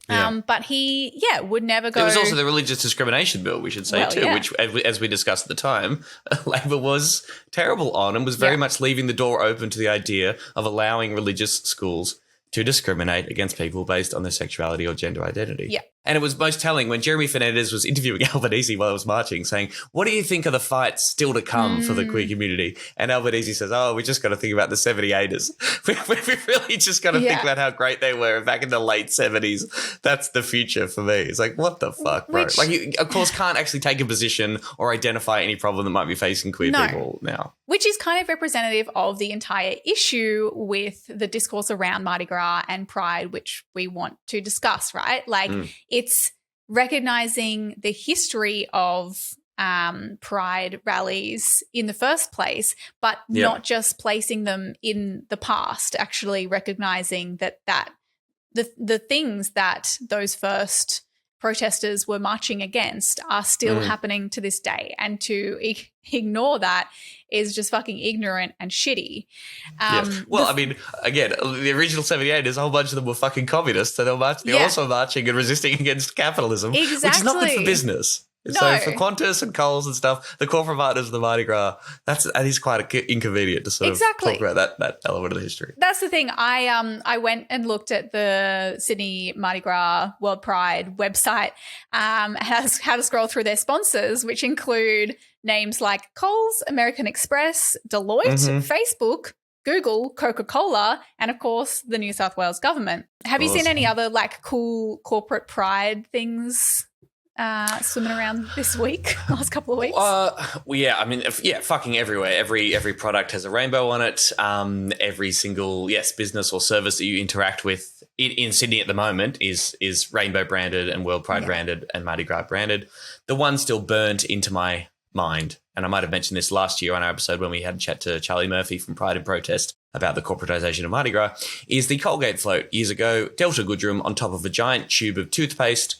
Yeah. But he, would never go. There was also the religious discrimination bill, we should say, which, as we discussed at the time, Labor was terrible on and was very much leaving the door open to the idea of allowing religious schools to discriminate against people based on their sexuality or gender identity. Yeah. And it was most telling when Jeremy Fernandez was interviewing Albanese while I was marching, saying, what do you think are the fights still to come for the queer community? And Albanese says, we just got to think about the 78ers. We really just got to think about how great they were back in the late 70s. That's the future for me. It's like, what the fuck, bro? You, of course, can't actually take a position or identify any problem that might be facing queer people now. Which is kind of representative of the entire issue with the discourse around Mardi Gras and Pride, which we want to discuss, right? Like, it's recognizing the history of Pride rallies in the first place, but not just placing them in the past, actually recognizing that the things that those first protesters were marching against are still happening to this day. And to ignore that is just fucking ignorant and shitty. Well, I mean, again, the original 78ers, a whole bunch of them were fucking communists. So they're also marching and resisting against capitalism, which is not good for business. No. So for Qantas and Coles and stuff, the corporate partners of the Mardi Gras, that is quite inconvenient to sort of talk about that element of the history. That's the thing. I went and looked at the Sydney Mardi Gras World Pride website, had to scroll through their sponsors, which include names like Coles, American Express, Deloitte, Facebook, Google, Coca-Cola, and of course the New South Wales government. Have you seen any other like cool corporate pride things swimming around this week, last couple of weeks? Fucking everywhere. Every product has a rainbow on it. Every single business or service that you interact with in Sydney at the moment is rainbow branded and World Pride branded and Mardi Gras branded. The one still burnt into my mind, and I might have mentioned this last year on our episode when we had a chat to Charlie Murphy from Pride and Protest about the corporatisation of Mardi Gras, is the Colgate float years ago, Delta Goodrem on top of a giant tube of toothpaste,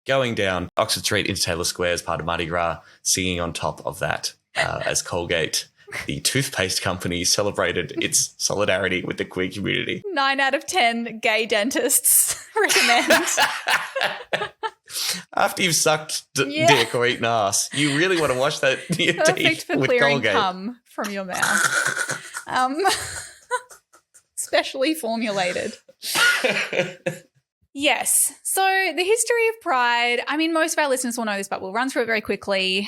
going down Oxford Street into Taylor Square as part of Mardi Gras, singing on top of that as Colgate, the toothpaste company, celebrated its solidarity with the queer community. 9 out of 10 gay dentists recommend. After you've sucked dick or eaten ass, you really want to wash that your Perfect teeth for with clearing Colgate. cum from your mouth. Specially formulated. Yes. So the history of Pride, I mean, most of our listeners will know this, but we'll run through it very quickly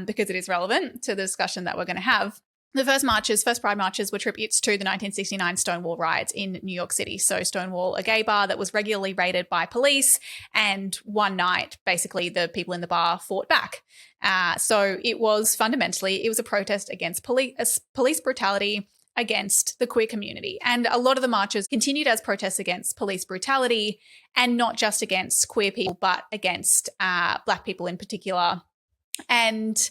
because it is relevant to the discussion that we're going to have. The first Pride marches were tributes to the 1969 Stonewall riots in New York City. So Stonewall, a gay bar that was regularly raided by police, and one night, basically, the people in the bar fought back. So it was a protest against police brutality against the queer community. And a lot of the marches continued as protests against police brutality, and not just against queer people, but against Black people in particular. And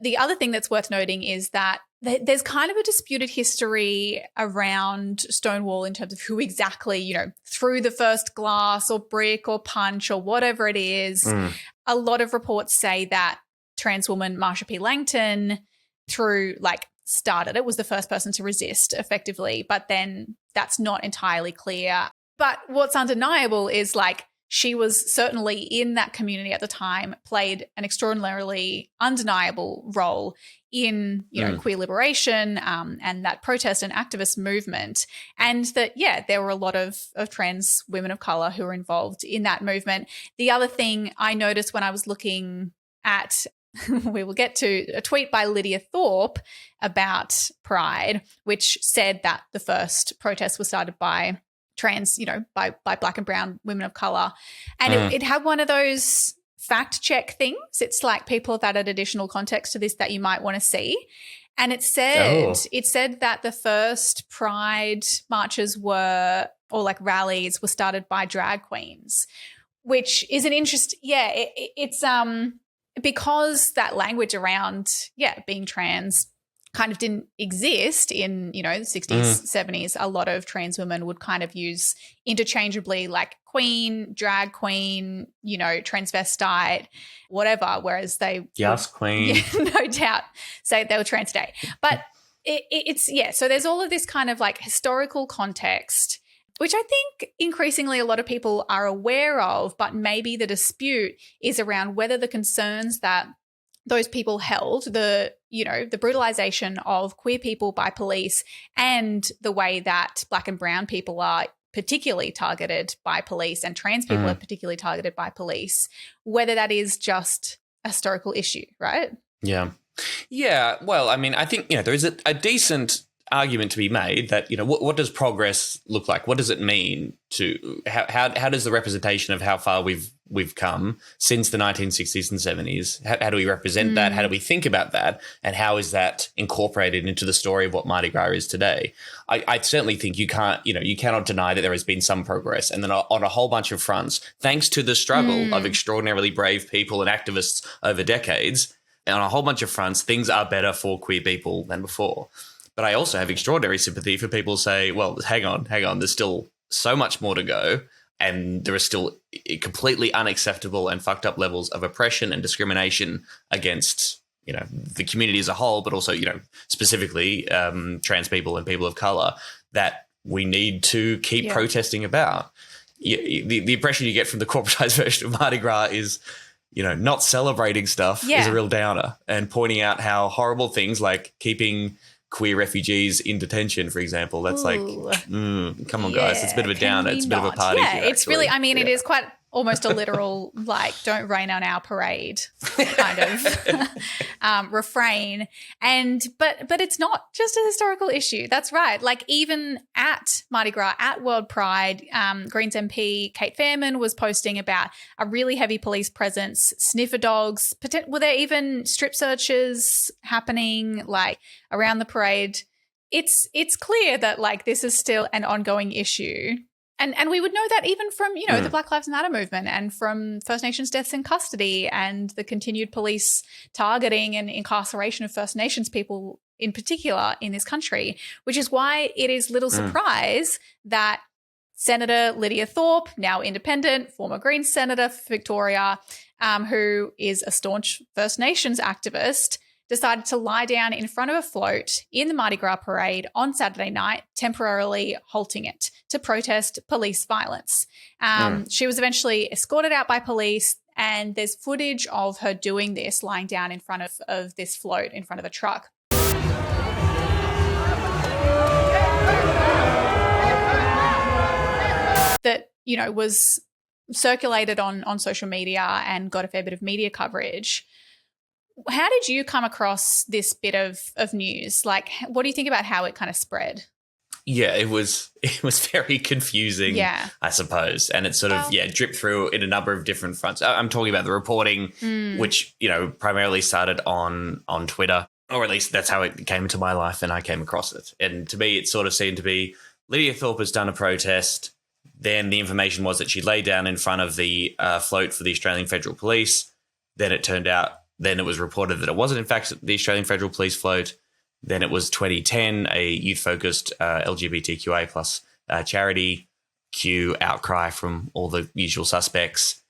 the other thing that's worth noting is that there's kind of a disputed history around Stonewall in terms of who exactly, threw the first glass or brick or punch or whatever it is. A lot of reports say that trans woman Marsha P started it, was the first person to resist effectively, but then that's not entirely clear. But what's undeniable is she was certainly in that community at the time, played an extraordinarily undeniable role in, queer liberation and that protest and activist movement. And that, there were a lot of trans women of color who were involved in that movement. The other thing I noticed when I was looking at we will get to a tweet by Lidia Thorpe about Pride, which said that the first protest was started by trans, by Black and brown women of color. And it had one of those fact check things. It's like people have added additional context to this that you might want to see. And it said that the first Pride marches rallies were started by drag queens, which is an interest. Yeah, it's because that language around, being trans kind of didn't exist in, the 60s, 70s. A lot of trans women would kind of use interchangeably queen, drag queen, transvestite, whatever, whereas they queen. No doubt say they were trans today. But it's so there's all of this kind of historical context, which I think increasingly a lot of people are aware of, but maybe the dispute is around whether the concerns that those people held, the brutalization of queer people by police and the way that Black and brown people are particularly targeted by police and trans people are particularly targeted by police, whether that is just a historical issue, right? Yeah. Yeah. Well, I mean, I think, there is a decent argument to be made that, what does progress look like? What does it mean to how does the representation of how far we've come since the 1960s and 70s? How do we represent that? How do we think about that? And how is that incorporated into the story of what Mardi Gras is today? I certainly think you cannot deny that there has been some progress, and then on a whole bunch of fronts, thanks to the struggle of extraordinarily brave people and activists over decades, and on a whole bunch of fronts, things are better for queer people than before. But I also have extraordinary sympathy for people who say, well, hang on, there's still so much more to go, and there are still completely unacceptable and fucked up levels of oppression and discrimination against, the community as a whole, but also, specifically trans people and people of color that we need to keep protesting about. The impression you get from the corporatized version of Mardi Gras is, not celebrating stuff is a real downer, and pointing out how horrible things like keeping queer refugees in detention, for example, that's like, come on, guys, it's a bit of a downer. It's a bit of a party. Yeah, it's really, it is quite almost a literal, like, don't rain on our parade kind of refrain. But it's not just a historical issue. That's right. Like, even at Mardi Gras, at World Pride, Greens MP Kate Fairman was posting about a really heavy police presence, sniffer dogs. Were there even strip searches happening, like, around the parade? It's clear that, like, this is still an ongoing issue. And we would know that even from, the Black Lives Matter movement and from First Nations deaths in custody and the continued police targeting and incarceration of First Nations people in particular in this country, which is why it is little surprise that Senator Lidia Thorpe, now independent, former Greens senator for Victoria, who is a staunch First Nations activist, decided to lie down in front of a float in the Mardi Gras parade on Saturday night, temporarily halting it to protest police violence. She was eventually escorted out by police, and there's footage of her doing this, lying down in front of this float in front of a truck. That, was circulated on social media and got a fair bit of media coverage. How did you come across this bit of news? Like, what do you think about how it kind of spread? Yeah, it was very confusing, I suppose. And it sort of, dripped through in a number of different fronts. I'm talking about the reporting, which, primarily started on Twitter, or at least that's how it came into my life and I came across it. And to me, it sort of seemed to be Lidia Thorpe has done a protest. Then the information was that she lay down in front of the float for the Australian Federal Police. Then it was reported that it wasn't, in fact, the Australian Federal Police float. Then it was 2010, a youth-focused LGBTQA plus charity, outcry from all the usual suspects,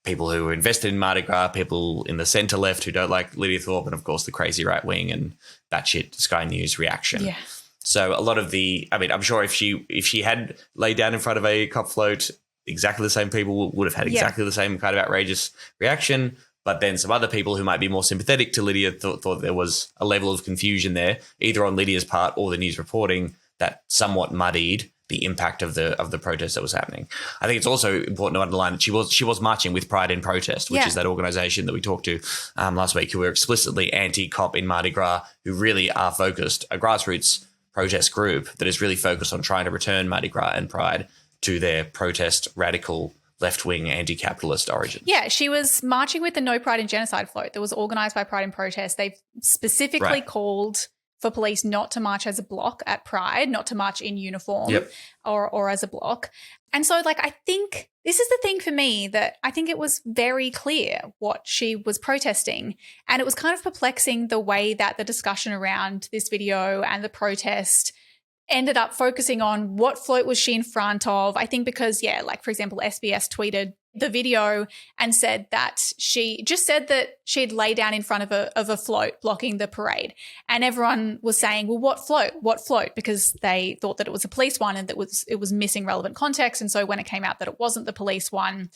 people who were invested in Mardi Gras, people in the centre-left who don't like Lidia Thorpe, and, of course, the crazy right-wing and batshit Sky News reaction. Yeah. So a lot of I'm sure if she had laid down in front of a cop float, exactly the same people would have had exactly the same kind of outrageous reaction. But then some other people who might be more sympathetic to Lidia thought there was a level of confusion there, either on Lydia's part or the news reporting, that somewhat muddied the impact of the protest that was happening. I think it's also important to underline that she was marching with Pride in Protest, which is that organisation that we talked to last week, who were explicitly anti-cop in Mardi Gras, who really are focused, a grassroots protest group that is really focused on trying to return Mardi Gras and Pride to their protest radical left-wing anti-capitalist origins. Yeah, she was marching with the No Pride in Genocide float that was organised by Pride in Protest. They've specifically called for police not to march as a block at Pride, not to march in uniform or as a block. And so, I think this is the thing for me, that I think it was very clear what she was protesting. And it was kind of perplexing the way that the discussion around this video and the protest ended up focusing on what float was she in front of. I think because, for example, SBS tweeted the video and said that she just said that she'd lay down in front of a float blocking the parade. And everyone was saying, well, what float? What float? Because they thought that it was a police one and that it was missing relevant context. And so when it came out that it wasn't the police one,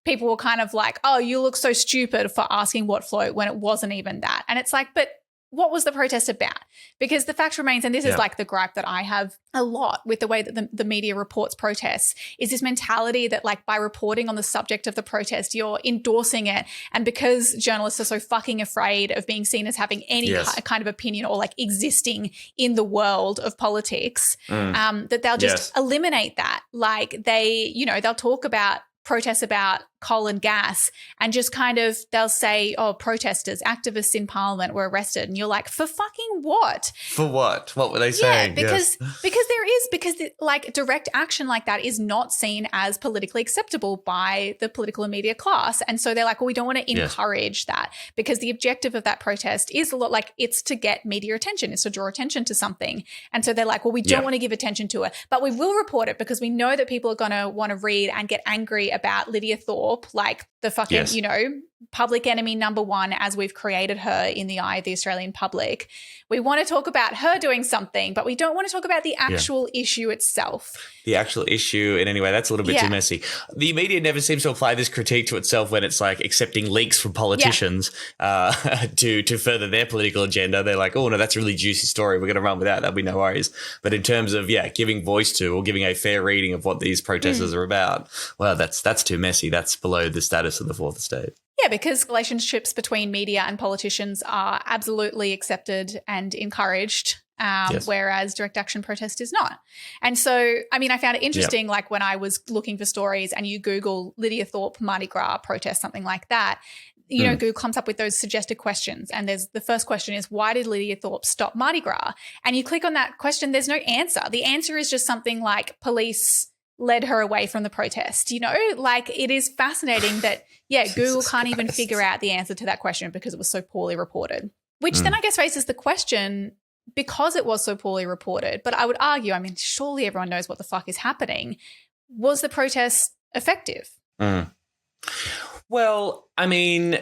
people were kind of like, oh, you look so stupid for asking what float when it wasn't even that. And it's like, but what was the protest about? Because the fact remains, and this is like the gripe that I have a lot with the way that the media reports protests, is this mentality that like by reporting on the subject of the protest, you're endorsing it. And because journalists are so fucking afraid of being seen as having any kind of opinion or like existing in the world of politics, that they'll just eliminate that. Like they'll talk about protests about coal and gas and just kind of they'll say, oh, protesters, activists in parliament were arrested. And you're like, for fucking what? For what? What were they saying? Because like direct action like that is not seen as politically acceptable by the political and media class. And so they're like, well, we don't want to encourage that because the objective of that protest is a lot like it's to get media attention. It's to draw attention to something. And so they're like, well, we don't want to give attention to it, but we will report it because we know that people are going to want to read and get angry about Lidia Thorpe, like the fucking, public enemy number one as we've created her in the eye of the Australian public. We want to talk about her doing something, but we don't want to talk about the actual issue itself. The actual issue in any way, that's a little bit too messy. The media never seems to apply this critique to itself when it's like accepting leaks from politicians to further their political agenda. They're like, oh, no, that's a really juicy story. We're going to run with that. That'll be no worries. But in terms of, giving voice to or giving a fair reading of what these protesters are about, well, that's too messy. That's below the status of the fourth estate. Yeah, because relationships between media and politicians are absolutely accepted and encouraged, whereas direct action protest is not. And so, I mean, I found it interesting, like when I was looking for stories and you Google Lidia Thorpe Mardi Gras protest, something like that, Google comes up with those suggested questions. And the first question is, why did Lidia Thorpe stop Mardi Gras? And you click on that question, there's no answer. The answer is just something like police led her away from the protest. Like it is fascinating that, Google can't even figure out the answer to that question because it was so poorly reported, which then I guess raises the question because it was so poorly reported. But I would argue, I mean, surely everyone knows what the fuck is happening. Was the protest effective? Well, I mean,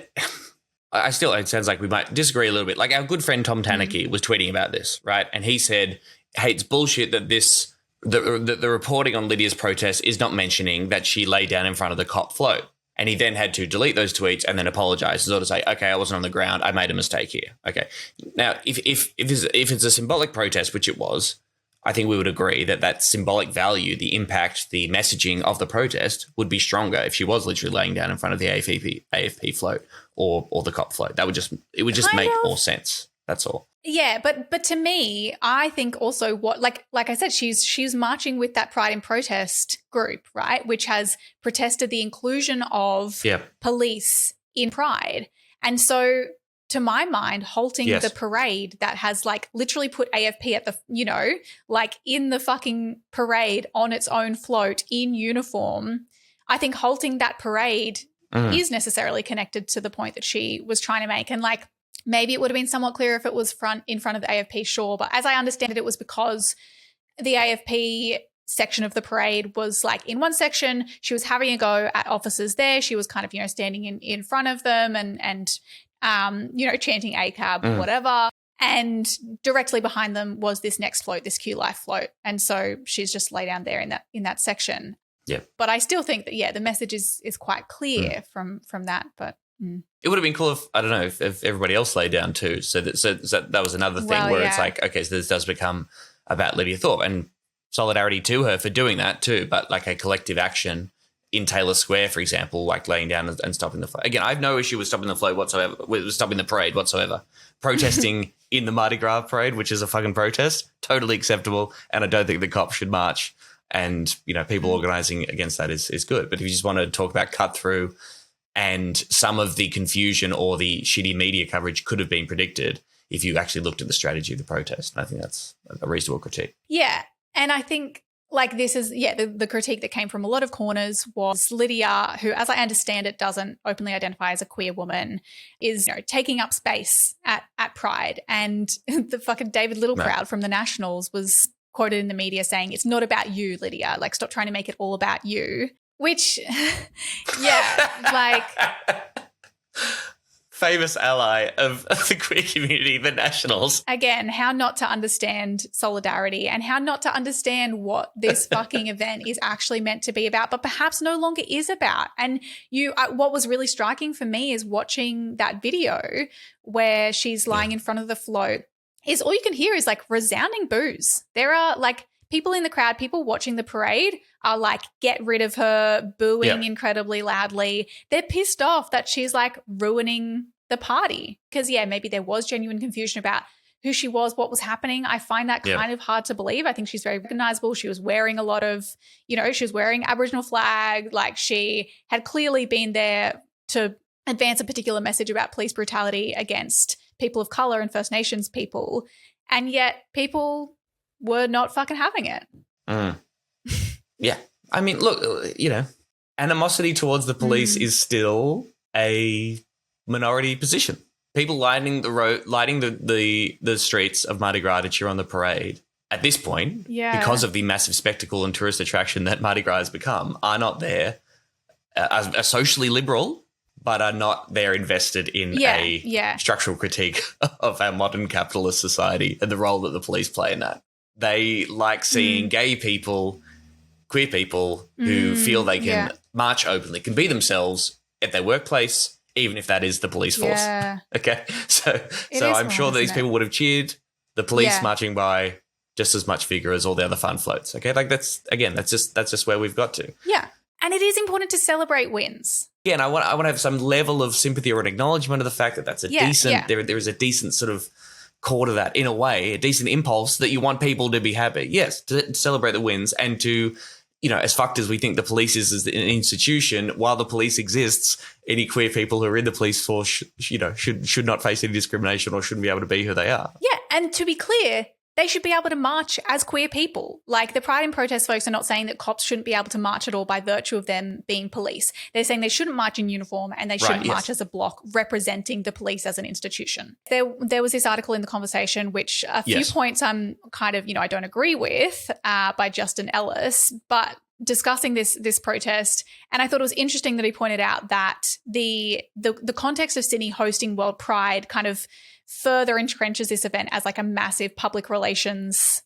it sounds like we might disagree a little bit. Like our good friend Tom Tanuki was tweeting about this, right? And he said, hey, it's bullshit that the reporting on Lydia's protest is not mentioning that she lay down in front of the cop float. And he then had to delete those tweets and then apologize and sort of say, okay, I wasn't on the ground. I made a mistake here. Okay. Now, if it's a symbolic protest, which it was, I think we would agree that symbolic value, the impact, the messaging of the protest would be stronger if she was literally laying down in front of the AFP float or the cop float. It would just make more sense. That's all. Yeah, but to me, I think also what like I said, she's marching with that Pride in Protest group, right, which has protested the inclusion of police in Pride. And so to my mind, halting the parade that has like literally put AFP at the, like in the fucking parade on its own float in uniform, I think halting that parade is necessarily connected to the point that she was trying to make. And like, maybe it would have been somewhat clearer if it was in front of the AFP, sure. But as I understand it, it was because the AFP section of the parade was like in one section, she was having a go at officers there. She was kind of, standing in front of them and chanting ACAB or whatever. And directly behind them was this next float, this Q Life float. And so she's just lay down there in that section. Yeah. But I still think that, the message is quite clear from that. But it would have been cool if, I don't know, if everybody else laid down too. So that was another thing it's like, okay, so this does become about Lidia Thorpe and solidarity to her for doing that too. But like a collective action in Taylor Square, for example, like laying down and stopping the float. Again, I have no issue with stopping the float whatsoever, with stopping the parade whatsoever. Protesting in the Mardi Gras parade, which is a fucking protest, totally acceptable. And I don't think the cops should march. And, people organising against that is good. But if you just want to talk about cut through, and some of the confusion or the shitty media coverage could have been predicted if you actually looked at the strategy of the protest. And I think that's a reasonable critique. Yeah. And I think like this is, the critique that came from a lot of corners was Lidia, who, as I understand it, doesn't openly identify as a queer woman, is taking up space at Pride. And the fucking David Little crowd from the Nationals was quoted in the media saying, it's not about you, Lidia. Like, stop trying to make it all about you. Which, like, famous ally of the queer community, the Nationals. Again, how not to understand solidarity and how not to understand what this fucking event is actually meant to be about, but perhaps no longer is about. And what was really striking for me is watching that video where she's lying in front of the float, is all you can hear is like resounding boos. There are like people in the crowd, people watching the parade are like, get rid of her, booing incredibly loudly. They're pissed off that she's like ruining the party because, maybe there was genuine confusion about who she was, what was happening. I find that kind of hard to believe. I think she's very recognizable. She was wearing a lot of, she was wearing Aboriginal flag. Like she had clearly been there to advance a particular message about police brutality against people of color and First Nations people. And yet people were not fucking having it. Yeah. I mean, look, animosity towards the police is still a minority position. People lighting the streets of Mardi Gras to cheer on the parade at this point, because of the massive spectacle and tourist attraction that Mardi Gras has become, are not there, are socially liberal, but are not there invested in a structural critique of our modern capitalist society and the role that the police play in that. They like seeing gay people, queer people who feel they can march openly, can be themselves at their workplace, even if that is the police force. Yeah. Okay. So I'm sure these people would have cheered the police marching by just as much vigor as all the other fun floats. Okay. Like that's just where we've got to. Yeah. And it is important to celebrate wins. Yeah, and I want to have some level of sympathy or an acknowledgement of the fact that that's a decent, there is a decent sort of core to that in a way, a decent impulse that you want people to be happy. Yes, to celebrate the wins and to, as fucked as we think the police is as an institution, while the police exists, any queer people who are in the police force, should not face any discrimination or shouldn't be able to be who they are. Yeah, and to be clear, they should be able to march as queer people. Like the Pride and Protest folks are not saying that cops shouldn't be able to march at all by virtue of them being police. They're saying they shouldn't march in uniform and they shouldn't march as a block representing the police as an institution. There was this article in The Conversation, which a few points I'm kind of, I don't agree with by Justin Ellis, but discussing this protest. And I thought it was interesting that he pointed out that the context of Sydney hosting World Pride kind of further entrenches this event as like a massive public relations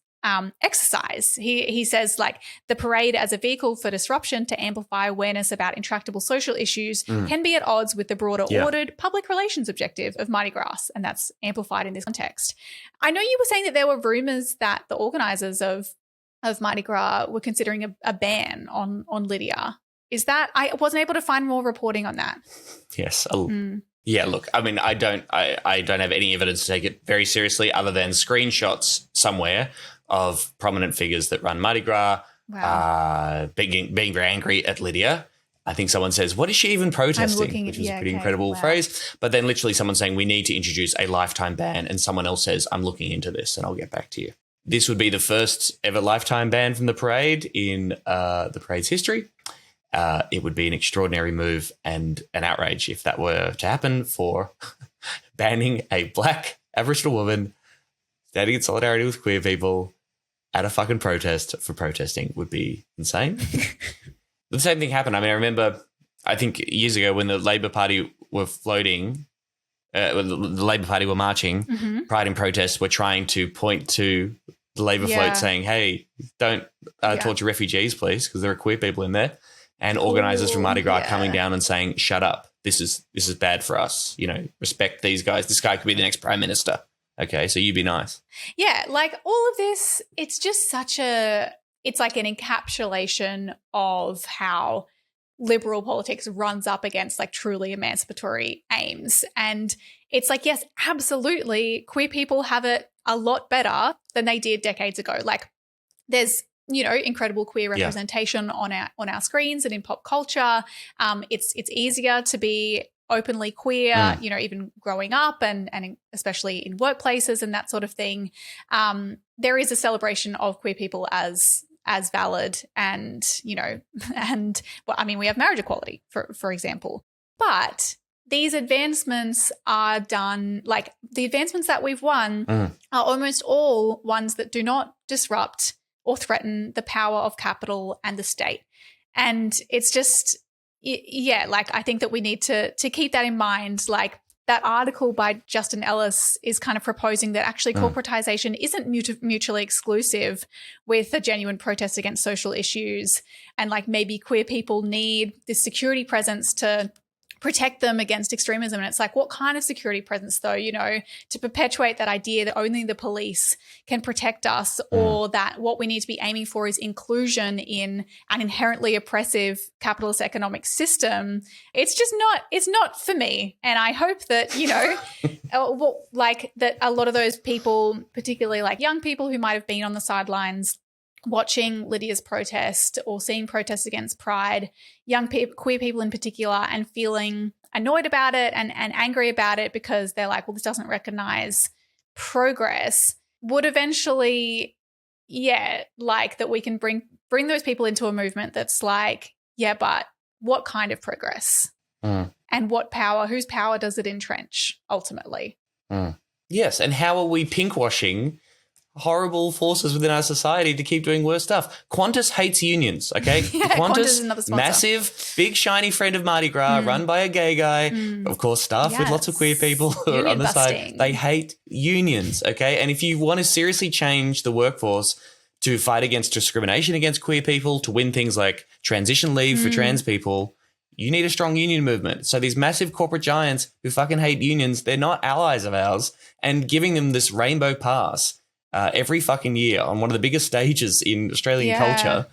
exercise. He says like the parade as a vehicle for disruption to amplify awareness about intractable social issues can be at odds with the broader ordered public relations objective of Mardi Gras, and that's amplified in this context. I know you were saying that there were rumours that the organisers of Mardi Gras were considering a ban on Lidia. Is that, I wasn't able to find more reporting on that. Yes. Yeah, look, I mean, I don't have any evidence to take it very seriously other than screenshots somewhere of prominent figures that run Mardi Gras being very angry at Lidia. I think someone says, what is she even protesting? Which was a pretty incredible phrase. But then literally someone saying we need to introduce a lifetime ban, and someone else says, I'm looking into this and I'll get back to you. This would be the first ever lifetime ban from the parade in the parade's history. It would be an extraordinary move and an outrage if that were to happen, for banning a black Aboriginal woman standing in solidarity with queer people at a fucking protest for protesting would be insane. The same thing happened. I mean, I remember, I think years ago when the Labor Party were floating, the Labor Party were marching, Pride and Protests were trying to point to the Labor float saying, hey, don't torture refugees, please, because there are queer people in there. And organisers from Mardi Gras coming down and saying, shut up, this is bad for us. Respect these guys. This guy could be the next Prime Minister. Okay, so you be nice. Yeah, like all of this, it's just it's like an encapsulation of how liberal politics runs up against like truly emancipatory aims. And it's like, yes, absolutely, queer people have it a lot better than they did decades ago. Like there's, incredible queer representation on our screens and in pop culture. It's easier to be openly queer, even growing up and especially in workplaces and that sort of thing. There is a celebration of queer people as valid and, and well, I mean, we have marriage equality, for example. But these advancements are done, like the advancements that we've won are almost all ones that do not disrupt or threaten the power of capital and the state. And it's just, like I think that we need to keep that in mind. Like that article by Justin Ellis is kind of proposing that actually corporatisation isn't mutually exclusive with a genuine protest against social issues, and like maybe queer people need this security presence to protect them against extremism. And it's like, what kind of security presence though, you know, to perpetuate that idea that only the police can protect us, or that what we need to be aiming for is inclusion in an inherently oppressive capitalist economic system. It's just not, it's not for me. And I hope that, you know, like that a lot of those people, particularly like young people who might have been on the sidelines watching Lydia's protest or seeing protests against Pride, young people, queer people in particular, and feeling annoyed about it and angry about it because they're like, well, this doesn't recognize progress, would eventually, like that we can bring those people into a movement that's like, but what kind of progress? And what power, whose power does it entrench ultimately? Yes, and how are we pinkwashing horrible forces within our society to keep doing worse stuff? Qantas hates unions, okay? Qantas is another sponsor. Massive, big, shiny friend of Mardi Gras, run by a gay guy, of course, staffed with lots of queer people who are on the side. They hate unions, okay? And if you want to seriously change the workforce to fight against discrimination against queer people, to win things like transition leave for trans people, you need a strong union movement. So these massive corporate giants who fucking hate unions, they're not allies of ours, and giving them this rainbow pass every fucking year on one of the biggest stages in Australian culture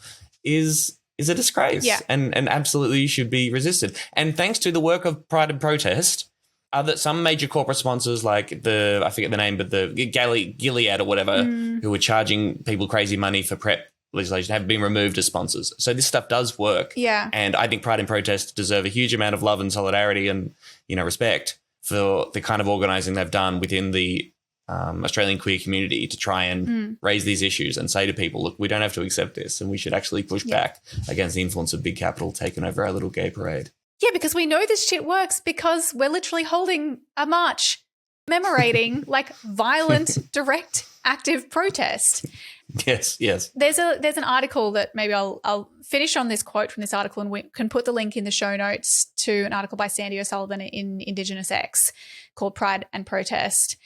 is a disgrace and absolutely should be resisted. And thanks to the work of Pride and Protest, that some major corporate sponsors like I forget the name, but the Gilead or whatever, who were charging people crazy money for PrEP legislation, have been removed as sponsors. So this stuff does work. Yeah. And I think Pride and Protest deserve a huge amount of love and solidarity and, you know, respect for the kind of organising they've done within the Australian queer community to try and raise these issues and say to people, look, we don't have to accept this, and we should actually push back against the influence of big capital taking over our little gay parade. Yeah, because we know this shit works because we're literally holding a march commemorating like violent, direct, active protest. Yes. There's an article that maybe I'll finish on this quote from this article, and we can put the link in the show notes to an article by Sandy O'Sullivan in Indigenous X called Pride and Protest.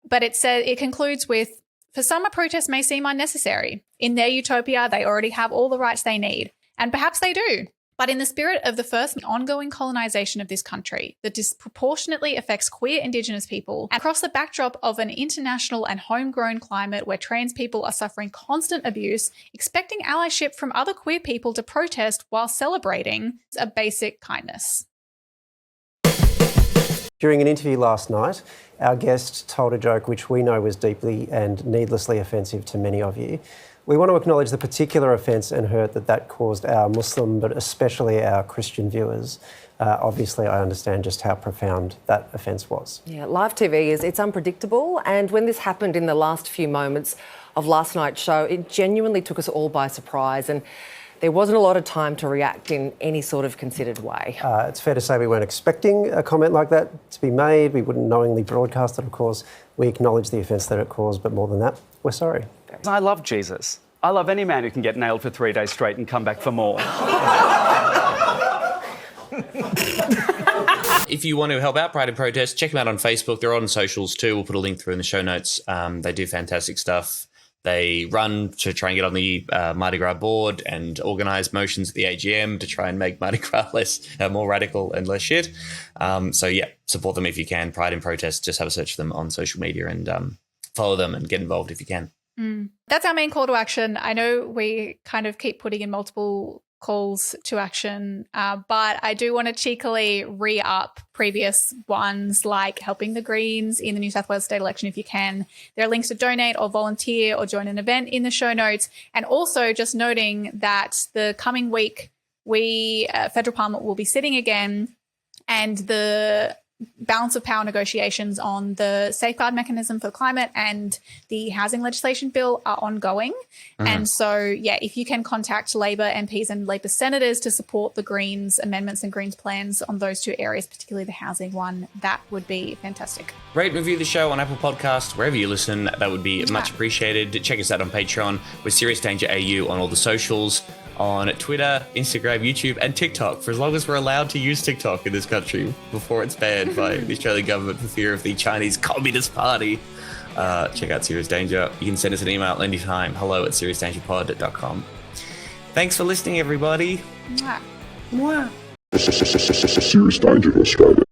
But it concludes with, for some, a protest may seem unnecessary. In their utopia, they already have all the rights they need. And perhaps they do. But in the spirit of the first ongoing colonisation of this country that disproportionately affects queer Indigenous people, and across the backdrop of an international and homegrown climate where trans people are suffering constant abuse, expecting allyship from other queer people to protest while celebrating is a basic kindness. During an interview last night, our guest told a joke which we know was deeply and needlessly offensive to many of you. We want to acknowledge the particular offence and hurt that caused our Muslim, but especially our Christian viewers. Obviously, I understand just how profound that offence was. Yeah, live TV it's unpredictable, and when this happened in the last few moments of last night's show, it genuinely took us all by surprise, and there wasn't a lot of time to react in any sort of considered way. It's fair to say we weren't expecting a comment like that to be made. We wouldn't knowingly broadcast it, of course. We acknowledge the offence that it caused, but more than that, we're sorry. I love Jesus. I love any man who can get nailed for 3 days straight and come back for more. If you want to help out Pride and Protest, check them out on Facebook. They're on socials too. We'll put a link through in the show notes. They do fantastic stuff. They run to try and get on the Mardi Gras board and organise motions at the AGM to try and make Mardi Gras more radical and less shit. Support them if you can. Pride and Protest, just have a search for them on social media and follow them and get involved if you can. That's our main call to action. I know we kind of keep putting in multiple calls to action, but I do want to cheekily re-up previous ones, like helping the Greens in the New South Wales state election if you can. There are links to donate or volunteer or join an event in the show notes. And also just noting that the coming week, Federal Parliament will be sitting again, and the balance of power negotiations on the safeguard mechanism for climate and the housing legislation bill are ongoing. And so, if you can contact Labor MPs and Labor senators to support the Greens amendments and Greens plans on those two areas, particularly the housing one, that would be fantastic. Rate and review the show on Apple Podcasts, wherever you listen. That would be much appreciated. Check us out on Patreon. We're Serious Danger AU on all the socials. on Twitter, Instagram, YouTube, and TikTok for as long as we're allowed to use TikTok in this country before it's banned by the Australian government for fear of the Chinese Communist Party. Check out Serious Danger. You can send us an email anytime. hello@seriousdangerpod.com. Thanks for listening, everybody. Mwah. Mwah. Serious Danger Australia.